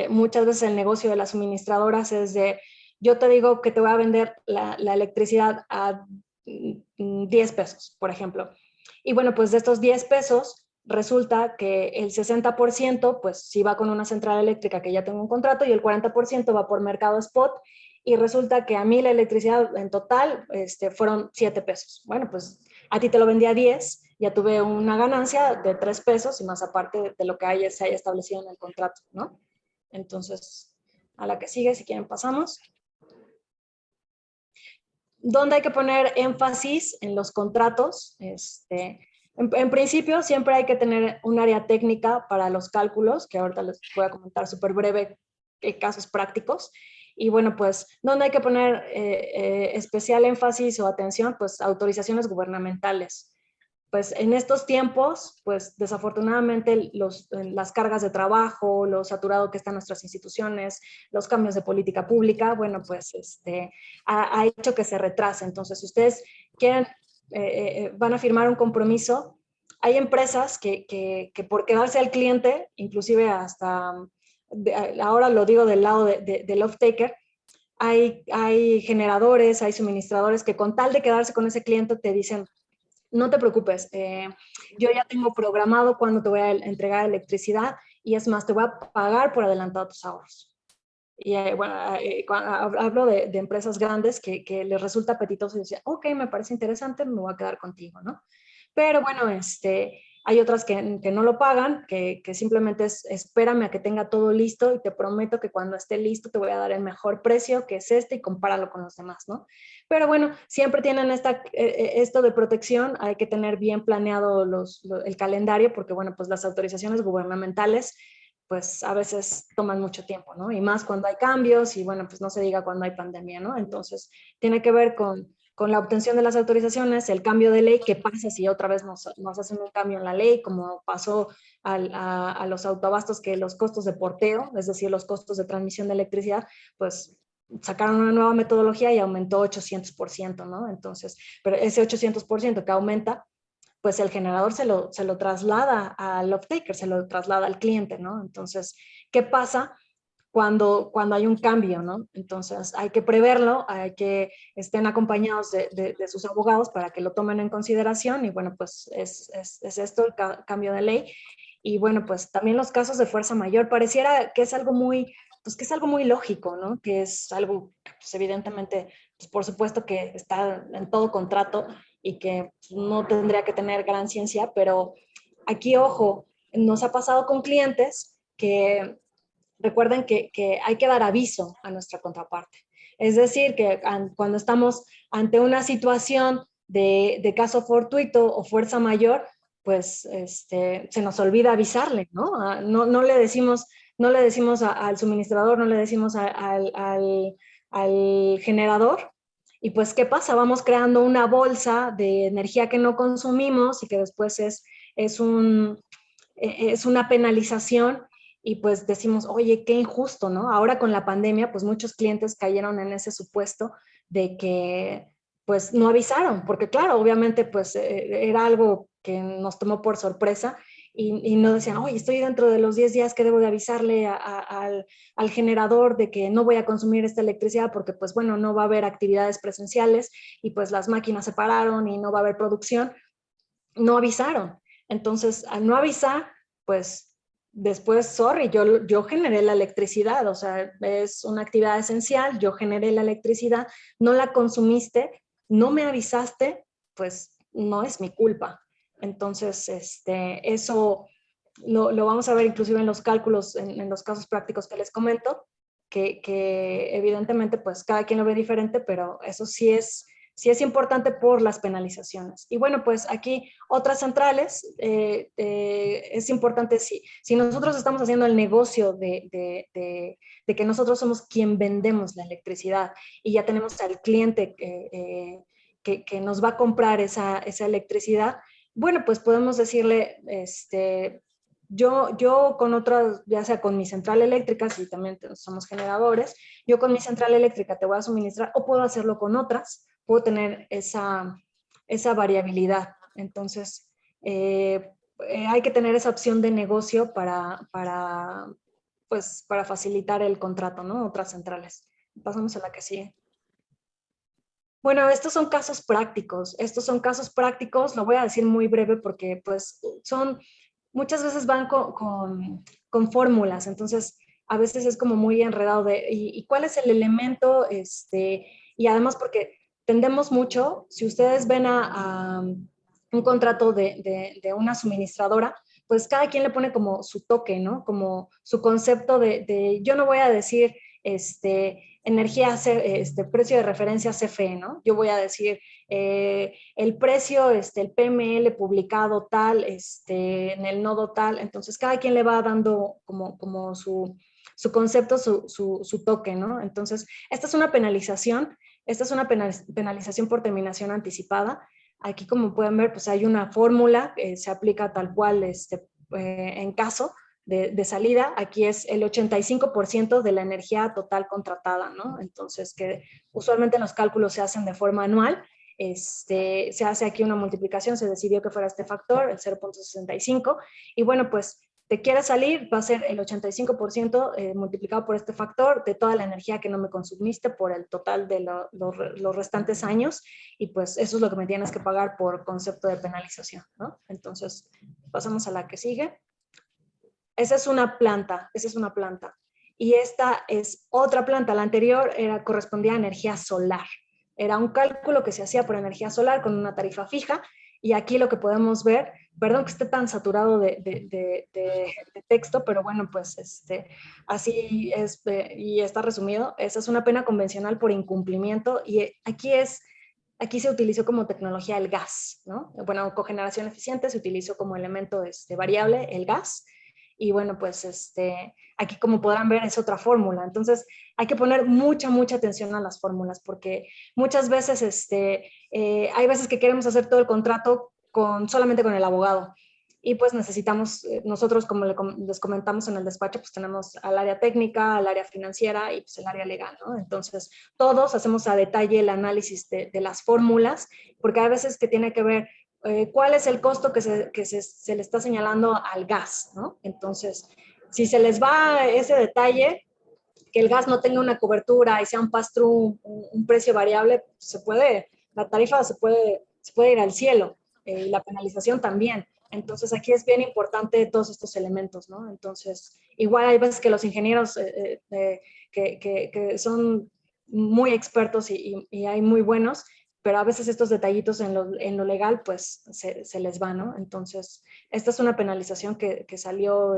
muchas veces el negocio de las suministradoras es de, yo te digo que te voy a vender la electricidad a 10 pesos, por ejemplo. Y bueno, pues de estos 10 pesos resulta que el 60% pues sí va con una central eléctrica que ya tengo un contrato y el 40% va por mercado spot y resulta que a mí la electricidad en total fueron 7 pesos. Bueno, pues a ti te lo vendí a 10, ya tuve una ganancia de 3 pesos y más aparte de lo que se haya establecido en el contrato, ¿no? Entonces, a la que sigue, si quieren pasamos. ¿Dónde hay que poner énfasis en los contratos? En principio, siempre hay que tener un área técnica para los cálculos, que ahorita les voy a comentar súper breve casos prácticos. Y bueno, pues, ¿dónde hay que poner especial énfasis o atención? Pues autorizaciones gubernamentales. Pues en estos tiempos, pues desafortunadamente las cargas de trabajo, lo saturado que están nuestras instituciones, los cambios de política pública, bueno, pues ha hecho que se retrase. Entonces, si ustedes quieren, van a firmar un compromiso, hay empresas que por quedarse al cliente, inclusive hasta, ahora lo digo del lado del off-taker, hay generadores, hay suministradores que con tal de quedarse con ese cliente te dicen, no te preocupes, yo ya tengo programado cuándo te voy a entregar electricidad y es más, te voy a pagar por adelantado tus ahorros. Y bueno, hablo de empresas grandes que les resulta apetitoso y dicen, ok, me parece interesante, me voy a quedar contigo, ¿no? Pero bueno, hay otras que no lo pagan, que simplemente espérame a que tenga todo listo y te prometo que cuando esté listo te voy a dar el mejor precio que es y compáralo con los demás, ¿no? Pero bueno, siempre tienen esto de protección, hay que tener bien planeado el calendario porque bueno, pues las autorizaciones gubernamentales pues a veces toman mucho tiempo, ¿no? Y más cuando hay cambios y bueno, pues no se diga cuando hay pandemia, ¿no? Entonces, tiene que ver con la obtención de las autorizaciones, el cambio de ley, qué pasa si otra vez nos hacen un cambio en la ley, como pasó a los autoabastos, que los costos de porteo, es decir, los costos de transmisión de electricidad, pues sacaron una nueva metodología y aumentó 800%, ¿no? Entonces, pero ese 800% que aumenta, pues el generador se lo traslada al off-taker, se lo traslada al cliente, ¿no? Entonces, ¿qué pasa cuando hay un cambio, ¿no? Entonces, hay que preverlo, hay que estén acompañados de sus abogados para que lo tomen en consideración y bueno, pues es esto el cambio de ley. Y bueno, pues también los casos de fuerza mayor, pareciera que es algo muy, pues que es algo muy lógico, ¿no? Que es algo, pues evidentemente, pues por supuesto que está en todo contrato y que no tendría que tener gran ciencia, pero aquí, ojo, nos ha pasado con clientes que recuerden que hay que dar aviso a nuestra contraparte. Es decir, que cuando estamos ante una situación de caso fortuito o fuerza mayor, pues se nos olvida avisarle, ¿no? No le decimos, al suministrador, no le decimos al generador. Y pues, ¿qué pasa? Vamos creando una bolsa de energía que no consumimos y que después es una penalización y pues decimos, oye, qué injusto, ¿no? Ahora con la pandemia, pues muchos clientes cayeron en ese supuesto de que pues no avisaron, porque claro, obviamente pues era algo que nos tomó por sorpresa y no decían, oye, estoy dentro de los 10 días que debo de avisarle al generador de que no voy a consumir esta electricidad porque pues bueno, no va a haber actividades presenciales y pues las máquinas se pararon y no va a haber producción. No avisaron. Entonces, al no avisar, pues después, sorry, yo generé la electricidad, o sea, es una actividad esencial, yo generé la electricidad, no la consumiste, no me avisaste, pues no es mi culpa. Entonces, eso lo vamos a ver inclusive en los cálculos, en los casos prácticos que les comento, que evidentemente pues cada quien lo ve diferente, pero eso sí es importante por las penalizaciones. Y bueno, pues aquí otras centrales, es importante si nosotros estamos haciendo el negocio de que nosotros somos quien vendemos la electricidad y ya tenemos al cliente que nos va a comprar esa electricidad, bueno, pues podemos decirle, yo con otras, ya sea con mi central eléctrica, si también somos generadores, yo con mi central eléctrica te voy a suministrar o puedo hacerlo con otras, puedo tener esa variabilidad. Entonces, hay que tener esa opción de negocio pues, para facilitar el contrato, ¿no? Otras centrales. Pasamos a la que sigue. Bueno, estos son casos prácticos. Lo voy a decir muy breve porque pues muchas veces van con fórmulas, entonces a veces es como muy enredado ¿y cuál es el elemento? Y además porque tendemos mucho, si ustedes ven a un contrato de una suministradora, pues cada quien le pone como su toque, ¿no? Como su concepto yo no voy a decir, energía, precio de referencia CFE, ¿no? Yo voy a decir el precio, el PML publicado tal, en el nodo tal, entonces cada quien le va dando como su concepto, su toque, ¿no? Entonces, esta es una penalización por terminación anticipada. Aquí, como pueden ver, pues hay una fórmula que se aplica tal cual en caso de salida. Aquí es el 85% de la energía total contratada, ¿no? Entonces, que usualmente los cálculos se hacen de forma anual. Se hace aquí una multiplicación, se decidió que fuera este factor, el 0.65, y bueno, pues te quieres salir, va a ser el 85% multiplicado por este factor de toda la energía que no me consumiste por el total de los restantes años, y pues eso es lo que me tienes que pagar por concepto de penalización, ¿no? Entonces, pasamos a la que sigue. Esa es una planta. Y esta es otra planta. La anterior correspondía a energía solar. Era un cálculo que se hacía por energía solar con una tarifa fija. Y aquí lo que podemos ver, perdón que esté tan saturado de texto, pero bueno, pues así es y está resumido. Esa es una pena convencional por incumplimiento y aquí se utilizó como tecnología el gas, ¿no? Bueno, cogeneración eficiente se utilizó como elemento variable el gas. Y bueno, pues aquí como podrán ver es otra fórmula. Entonces hay que poner mucha atención a las fórmulas porque muchas veces hay veces que queremos hacer todo el contrato solamente con el abogado. Y pues necesitamos, nosotros como les comentamos en el despacho, pues tenemos al área técnica, al área financiera y pues el área legal, ¿no? Entonces todos hacemos a detalle el análisis de las fórmulas porque hay veces que tiene que ver cuál es el costo que se le está señalando al gas, ¿no? Entonces, si se les va ese detalle, que el gas no tenga una cobertura y sea un pass-through, un precio variable, la tarifa se puede ir al cielo y la penalización también. Entonces, aquí es bien importante todos estos elementos, ¿no? Entonces, igual hay veces que los ingenieros que son muy expertos y hay muy buenos, pero a veces estos detallitos en lo legal, pues se les va, ¿no? Entonces, esta es una penalización que salió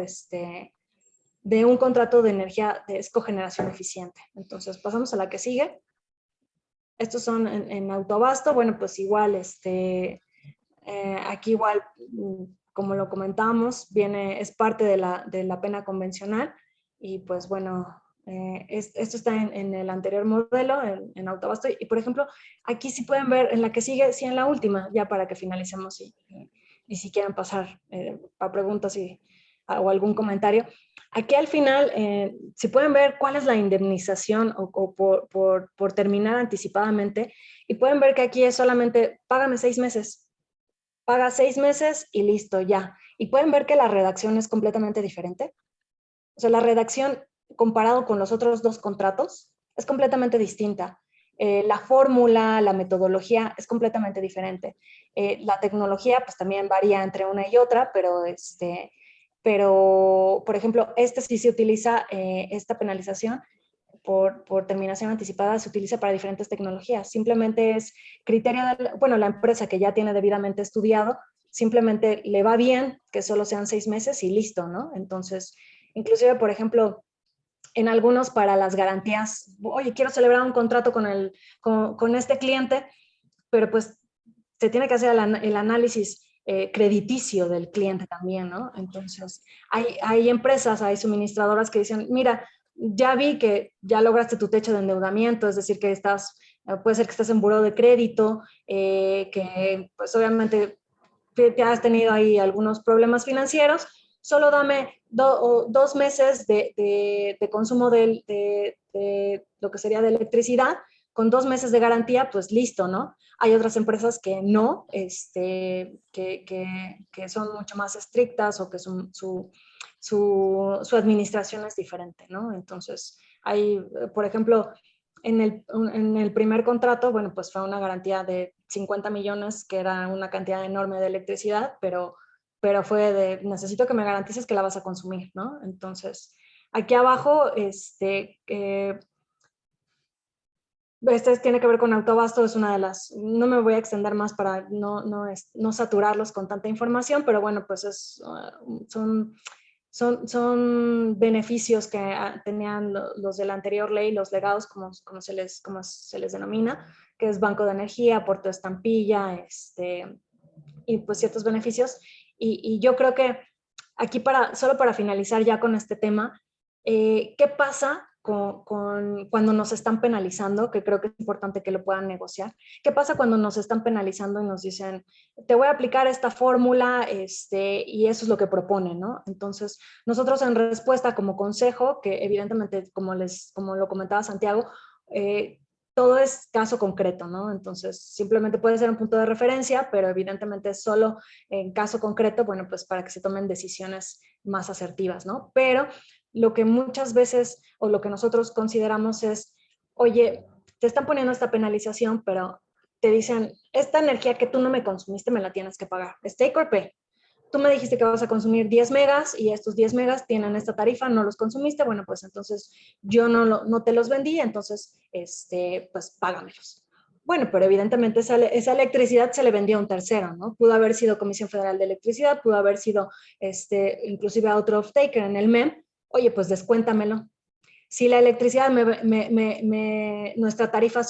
de un contrato de energía de cogeneración eficiente. Entonces, pasamos a la que sigue. Estos son en autoabasto. Bueno, pues igual, aquí igual, como lo comentábamos, es parte de la pena convencional y pues bueno, esto está en el anterior modelo, en autoabasto. Y por ejemplo, aquí sí pueden ver en la que sigue, sí en la última, ya para que finalicemos y si quieren pasar a preguntas o algún comentario. Aquí al final, si pueden ver cuál es la indemnización o por terminar anticipadamente, y pueden ver que aquí es solamente págame 6 meses, paga 6 meses y listo, ya. Y pueden ver que la redacción es completamente diferente. O sea, la redacción comparado con los otros dos contratos es completamente distinta. La fórmula, la metodología es completamente diferente. La tecnología pues también varía entre una y otra, pero por ejemplo, sí se utiliza esta penalización por terminación anticipada, se utiliza para diferentes tecnologías. Simplemente es criterio la empresa que ya tiene debidamente estudiado, simplemente le va bien que solo sean 6 meses y listo, ¿no? Entonces, inclusive, por ejemplo, en algunos para las garantías, oye, quiero celebrar un contrato con este cliente, pero pues se tiene que hacer el análisis crediticio del cliente también, ¿no? Entonces, hay empresas, hay suministradoras que dicen, mira, ya vi que ya lograste tu techo de endeudamiento, es decir, que puede ser que estés en buró de crédito, que pues obviamente te has tenido ahí algunos problemas financieros, solo dame 2 meses de consumo de lo que sería de electricidad, con 2 meses de garantía, pues listo, ¿no? Hay otras empresas que no, que son mucho más estrictas o que su administración es diferente, ¿no? Entonces, hay, por ejemplo, en el primer contrato, bueno, pues fue una garantía de 50 millones, que era una cantidad enorme de electricidad, pero fue necesito que me garantices que la vas a consumir, ¿no? Entonces, aquí abajo, tiene que ver con autoabasto, es una de las, no me voy a extender más para no saturarlos con tanta información, pero bueno, pues son beneficios que tenían los de la anterior ley, los legados, como se les denomina, que es banco de energía, puerto de estampilla, y pues ciertos beneficios. Y yo creo que aquí solo para finalizar ya con este tema, ¿qué pasa cuando nos están penalizando? Que creo que es importante que lo puedan negociar. ¿Qué pasa cuando nos están penalizando y nos dicen, te voy a aplicar esta fórmula y eso es lo que proponen, ¿no? Entonces, nosotros en respuesta como consejo, que evidentemente, como lo comentaba Santiago, todo es caso concreto, ¿no? Entonces, simplemente puede ser un punto de referencia, pero evidentemente solo en caso concreto, bueno, pues para que se tomen decisiones más asertivas, ¿no? Pero lo que muchas veces, o lo que nosotros consideramos es, oye, te están poniendo esta penalización, pero te dicen, esta energía que tú no me consumiste me la tienes que pagar. ¿Es take or pay? Tú me dijiste que vas a consumir 10 megas y estos 10 megas tienen esta tarifa, no los consumiste, bueno, pues entonces yo no te los vendí, entonces, pues págamelos. Bueno, pero evidentemente esa electricidad se le vendió a un tercero, ¿no? Pudo haber sido Comisión Federal de Electricidad, pudo haber sido inclusive a otro off-taker en el MEM. Oye, pues descuéntamelo. Si la electricidad, nuestra tarifa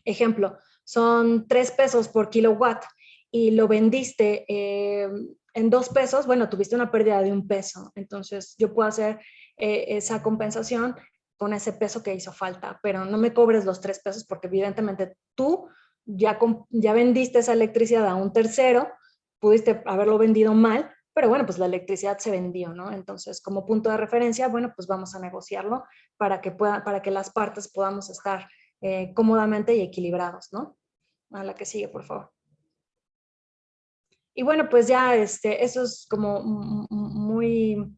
ejemplo, son 3 pesos por kilowatt y lo vendiste en 2 pesos, bueno, tuviste una pérdida de 1 peso. Entonces, yo puedo hacer esa compensación con ese peso que hizo falta, pero no me cobres los 3 pesos porque evidentemente tú ya vendiste esa electricidad a un tercero, pudiste haberlo vendido mal, pero bueno, pues la electricidad se vendió, ¿no? Entonces, como punto de referencia, bueno, pues vamos a negociarlo para que las partes podamos estar cómodamente y equilibrados, ¿no? A la que sigue, por favor. Y bueno, pues ya eso es como muy,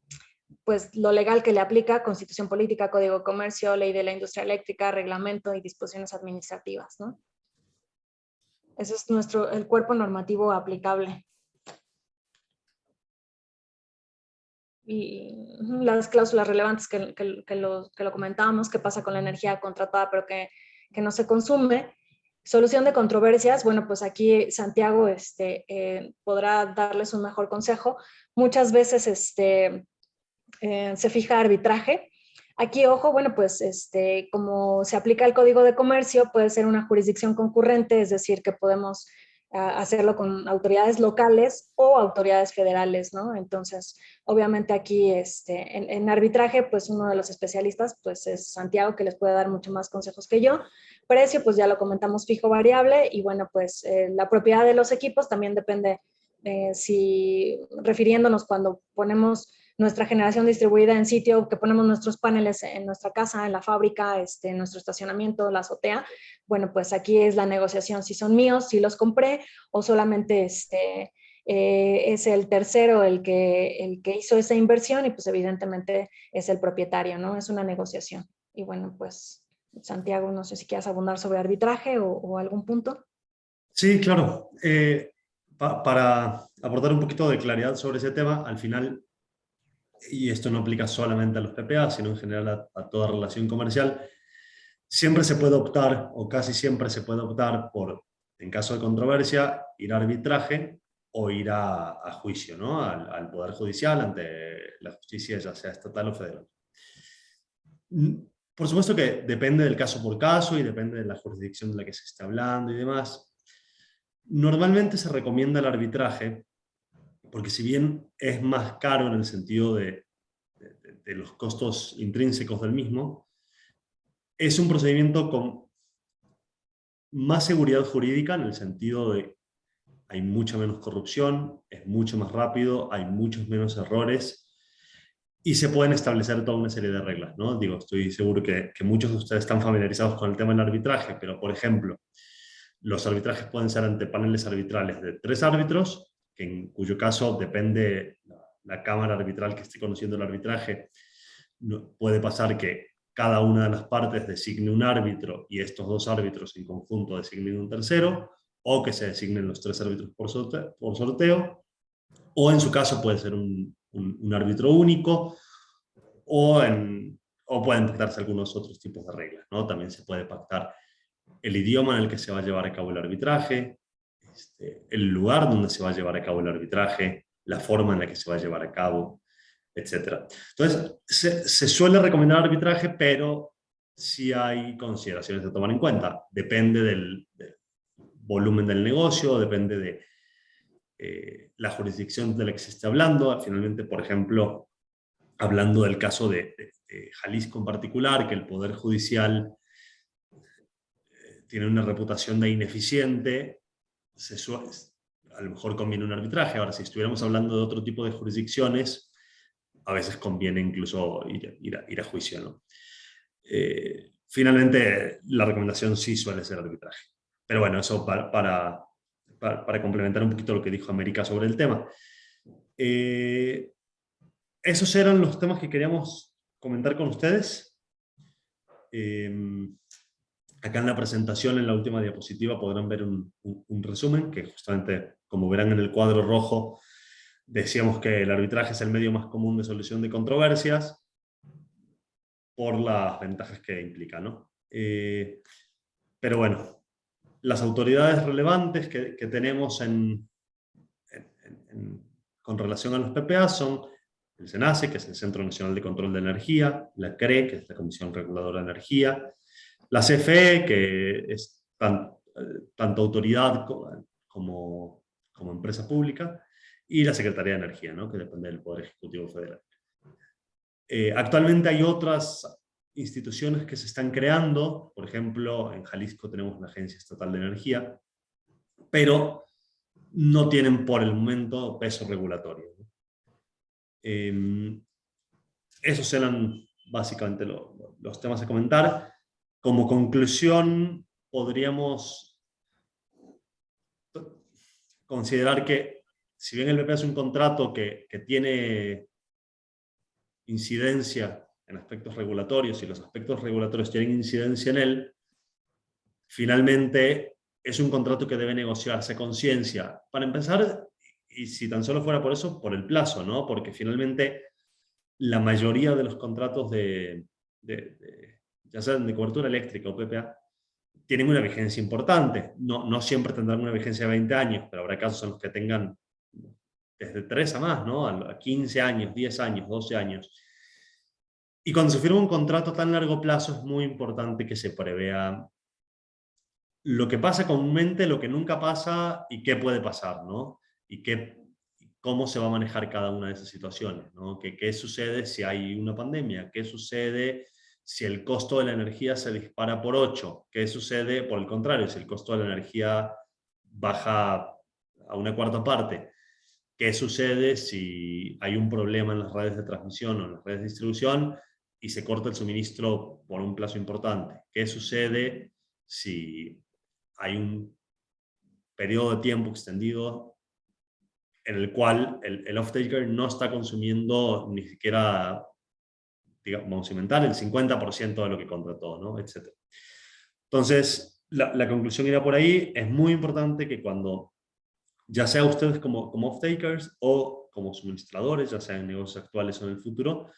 pues lo legal que le aplica: Constitución Política, Código de Comercio, Ley de la Industria Eléctrica, Reglamento y disposiciones administrativas, ¿no? Ese es el cuerpo normativo aplicable. Y las cláusulas relevantes que lo comentábamos, qué pasa con la energía contratada pero que no se consume. Solución de controversias, bueno, pues aquí Santiago podrá darles un mejor consejo. Muchas veces se fija arbitraje. Aquí, ojo, bueno, pues como se aplica el Código de Comercio, puede ser una jurisdicción concurrente, es decir, que podemos hacerlo con autoridades locales o autoridades federales, ¿no? Entonces, obviamente aquí en arbitraje, pues uno de los especialistas pues es Santiago, que les puede dar mucho más consejos que yo. Precio, pues ya lo comentamos, fijo, variable, y bueno, pues la propiedad de los equipos también depende, si refiriéndonos cuando ponemos nuestra generación distribuida en sitio, que ponemos nuestros paneles en nuestra casa, en la fábrica, en nuestro estacionamiento, la azotea. Bueno, pues aquí es la negociación, si son míos, si los compré, o solamente es el tercero el que hizo esa inversión, y pues evidentemente es el propietario, ¿no? Es una negociación. Y bueno, pues Santiago, no sé si quieres abundar sobre arbitraje o algún punto. Sí, claro. Para aportar un poquito de claridad sobre ese tema, al final, y esto no aplica solamente a los PPA, sino en general a toda relación comercial, siempre se puede optar, o casi siempre se puede optar por, en caso de controversia, ir a arbitraje o ir a juicio, ¿no? Al Poder Judicial, ante la justicia, ya sea estatal o federal. Por supuesto que depende del caso por caso y depende de la jurisdicción de la que se esté hablando y demás. Normalmente se recomienda el arbitraje porque, si bien es más caro en el sentido de los costos intrínsecos del mismo, es un procedimiento con más seguridad jurídica, en el sentido de hay mucha menos corrupción, es mucho más rápido, hay muchos menos errores y se pueden establecer toda una serie de reglas, ¿no? Digo, estoy seguro que muchos de ustedes están familiarizados con el tema del arbitraje, pero, por ejemplo, los arbitrajes pueden ser ante paneles arbitrales de 3 árbitros, en cuyo caso depende la cámara arbitral que esté conociendo el arbitraje. Puede pasar que cada una de las partes designe un árbitro y estos 2 árbitros en conjunto designen un tercero, o que se designen los 3 árbitros por sorteo, o en su caso puede ser un árbitro único, o pueden pactarse algunos otros tipos de reglas, ¿no? También se puede pactar el idioma en el que se va a llevar a cabo el arbitraje, el lugar donde se va a llevar a cabo el arbitraje, la forma en la que se va a llevar a cabo, etc. Entonces, se suele recomendar arbitraje, pero sí hay consideraciones a tomar en cuenta. Depende del volumen del negocio, depende de la jurisdicción de la que se esté hablando. Finalmente, por ejemplo, hablando del caso de Jalisco en particular, que el Poder Judicial tiene una reputación de ineficiente, a lo mejor conviene un arbitraje. Ahora, si estuviéramos hablando de otro tipo de jurisdicciones, a veces conviene incluso ir a juicio, ¿no? Finalmente, la recomendación sí suele ser arbitraje. Pero bueno, eso para complementar un poquito lo que dijo América sobre el tema. Esos eran los temas que queríamos comentar con ustedes. Acá en la presentación, en la última diapositiva, podrán ver un resumen, que justamente, como verán en el cuadro rojo, decíamos que el arbitraje es el medio más común de solución de controversias por las ventajas que implica, ¿no? Pero bueno, las autoridades relevantes que tenemos con relación a los PPA son el SENACE, que es el Centro Nacional de Control de Energía, la CRE, que es la Comisión Reguladora de Energía, la CFE, que es tanto autoridad como empresa pública, y la Secretaría de Energía, ¿no? Que depende del Poder Ejecutivo Federal. Actualmente hay otras instituciones que se están creando. Por ejemplo, en Jalisco tenemos la Agencia Estatal de Energía, pero no tienen por el momento peso regulatorio, ¿no? Esos eran básicamente los temas a comentar. Como conclusión, podríamos considerar que, si bien el PPA es un contrato que tiene incidencia en aspectos regulatorios, y los aspectos regulatorios tienen incidencia en él, finalmente es un contrato que debe negociarse a conciencia. Para empezar, y si tan solo fuera por eso, por el plazo, ¿no? Porque finalmente la mayoría de los contratos ya sean de cobertura eléctrica o PPA, tienen una vigencia importante. No siempre tendrán una vigencia de 20 años, pero habrá casos en los que tengan desde 3 a más, ¿no? A 15 años, 10 años, 12 años. Y cuando se firma un contrato a tan largo plazo es muy importante que se prevea lo que pasa comúnmente, lo que nunca pasa y qué puede pasar, ¿no? Y cómo se va a manejar cada una de esas situaciones, ¿no? ¿Qué sucede si hay una pandemia? ¿Qué sucede si el costo de la energía se dispara por 8? ¿Qué sucede, por el contrario, si el costo de la energía baja a una cuarta parte? ¿Qué sucede si hay un problema en las redes de transmisión o en las redes de distribución y se corta el suministro por un plazo importante? ¿Qué sucede si hay un periodo de tiempo extendido en el cual el off-taker no está consumiendo ni siquiera, digamos, vamos a inventar, el 50% de lo que contrató, ¿no? Etcétera. Entonces, la conclusión irá por ahí. Es muy importante que cuando, ya sea ustedes como off-takers o como suministradores, ya sea en negocios actuales o en el futuro,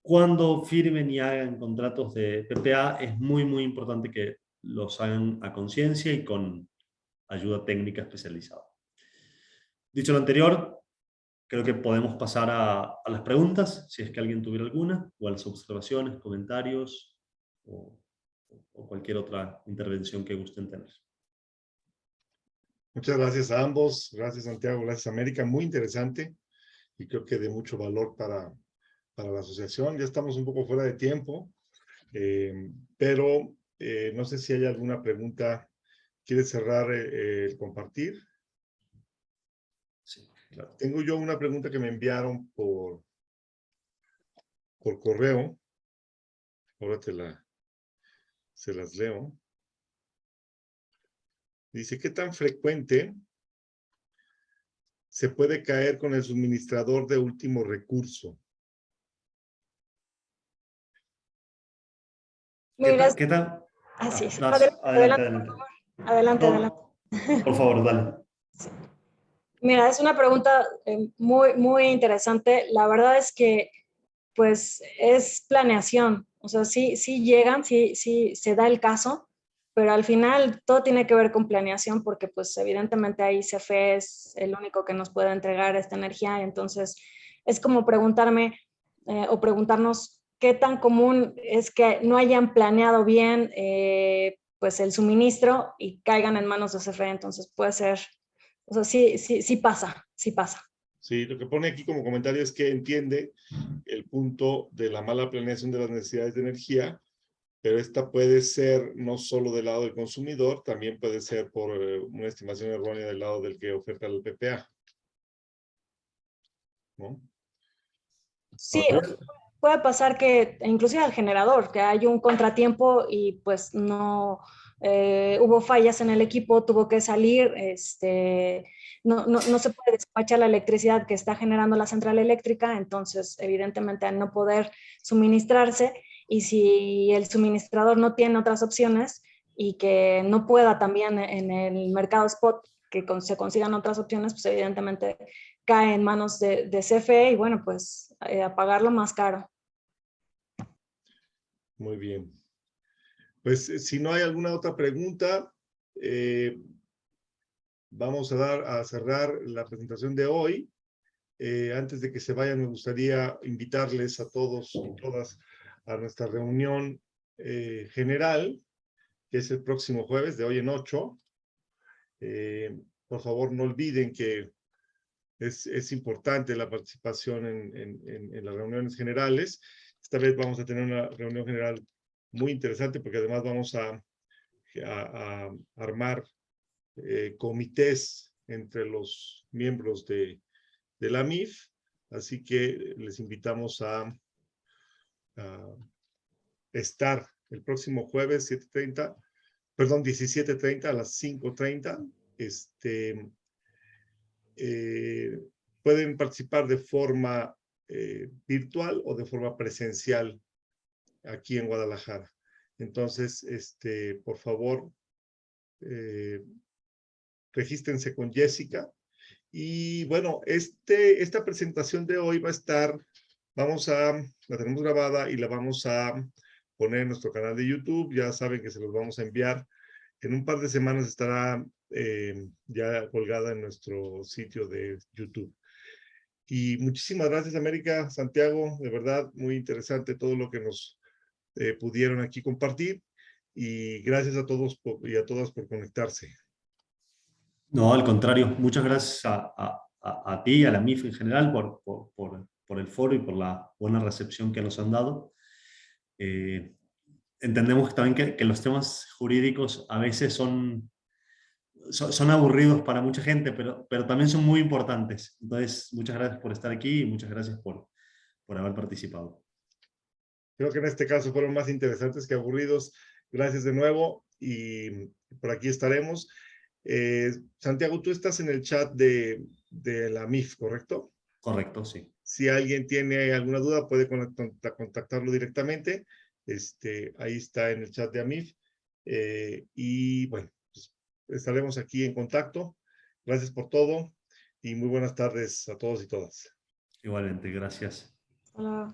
cuando firmen y hagan contratos de PPA, es muy, muy importante que los hagan a conciencia y con ayuda técnica especializada. Dicho lo anterior, creo que podemos pasar a las preguntas, si es que alguien tuviera alguna, o a las observaciones, comentarios, o cualquier otra intervención que gusten tener. Muchas gracias a ambos. Gracias, Santiago. Gracias, América. Muy interesante y creo que de mucho valor para la asociación. Ya estamos un poco fuera de tiempo, pero no sé si hay alguna pregunta. ¿Quieres cerrar el compartir? Sí, claro. Tengo yo una pregunta que me enviaron por correo. Ahora se las leo. Dice, ¿qué tan frecuente se puede caer con el suministrador de último recurso? Mira, ¿Qué tal? así es. Adelante, adelante. Adelante, adelante. No, por favor, dale. Mira, es una pregunta muy, muy interesante. La verdad es que, pues, es planeación. O sea, sí llegan, sí se da el caso, pero al final todo tiene que ver con planeación porque, pues, evidentemente ahí CFE es el único que nos puede entregar esta energía. Entonces, es como preguntarme o preguntarnos qué tan común es que no hayan planeado bien, pues, el suministro y caigan en manos de CFE. Entonces, puede ser. O sea, sí pasa, sí pasa. Sí, lo que pone aquí como comentario es que entiende el punto de la mala planeación de las necesidades de energía, pero esta puede ser no solo del lado del consumidor, también puede ser por una estimación errónea del lado del que oferta el PPA, ¿no? Sí, puede pasar que inclusive al generador, que hay un contratiempo y pues no hubo fallas en el equipo, tuvo que salir, no se puede despachar la electricidad que está generando la central eléctrica, entonces evidentemente al no poder suministrarse y si el suministrador no tiene otras opciones y que no pueda también en el mercado spot que se consigan otras opciones, pues evidentemente cae en manos de CFE y bueno, pues a pagarlo más caro. Muy bien. Pues si no hay alguna otra pregunta, vamos a cerrar la presentación de hoy. Antes de que se vayan, me gustaría invitarles a todos y todas a nuestra reunión general, que es el próximo jueves, de hoy en 8. Por favor, no olviden que es importante la participación en las reuniones generales. Esta vez vamos a tener una reunión general muy interesante porque además vamos a armar comités entre los miembros de la MIF, así que les invitamos a estar el próximo jueves 17:30 a las 5:30. Pueden participar de forma virtual o de forma presencial aquí en Guadalajara. Entonces, por favor, regístrense con Jessica. Y bueno, esta presentación de hoy va a estar, la tenemos grabada y la vamos a poner en nuestro canal de YouTube. Ya saben que se los vamos a enviar. En un par de semanas estará ya colgada en nuestro sitio de YouTube. Y muchísimas gracias, América, Santiago, de verdad, muy interesante todo lo que nos pudieron aquí compartir. Y gracias a todos y a todas por conectarse. No, al contrario, muchas gracias a ti y a la MIF en general por el foro y por la buena recepción que nos han dado. Entendemos también que los temas jurídicos a veces son aburridos para mucha gente, pero también son muy importantes. Entonces, muchas gracias por estar aquí y muchas gracias por haber participado. Creo que en este caso fueron más interesantes que aburridos. Gracias de nuevo y por aquí estaremos. Santiago, tú estás en el chat de la MIF, ¿correcto? Correcto, sí. Si alguien tiene alguna duda, puede contactarlo directamente. Ahí está en el chat de AMIF. Y bueno, pues estaremos aquí en contacto. Gracias por todo y muy buenas tardes a todos y todas. Igualmente, gracias. Hola.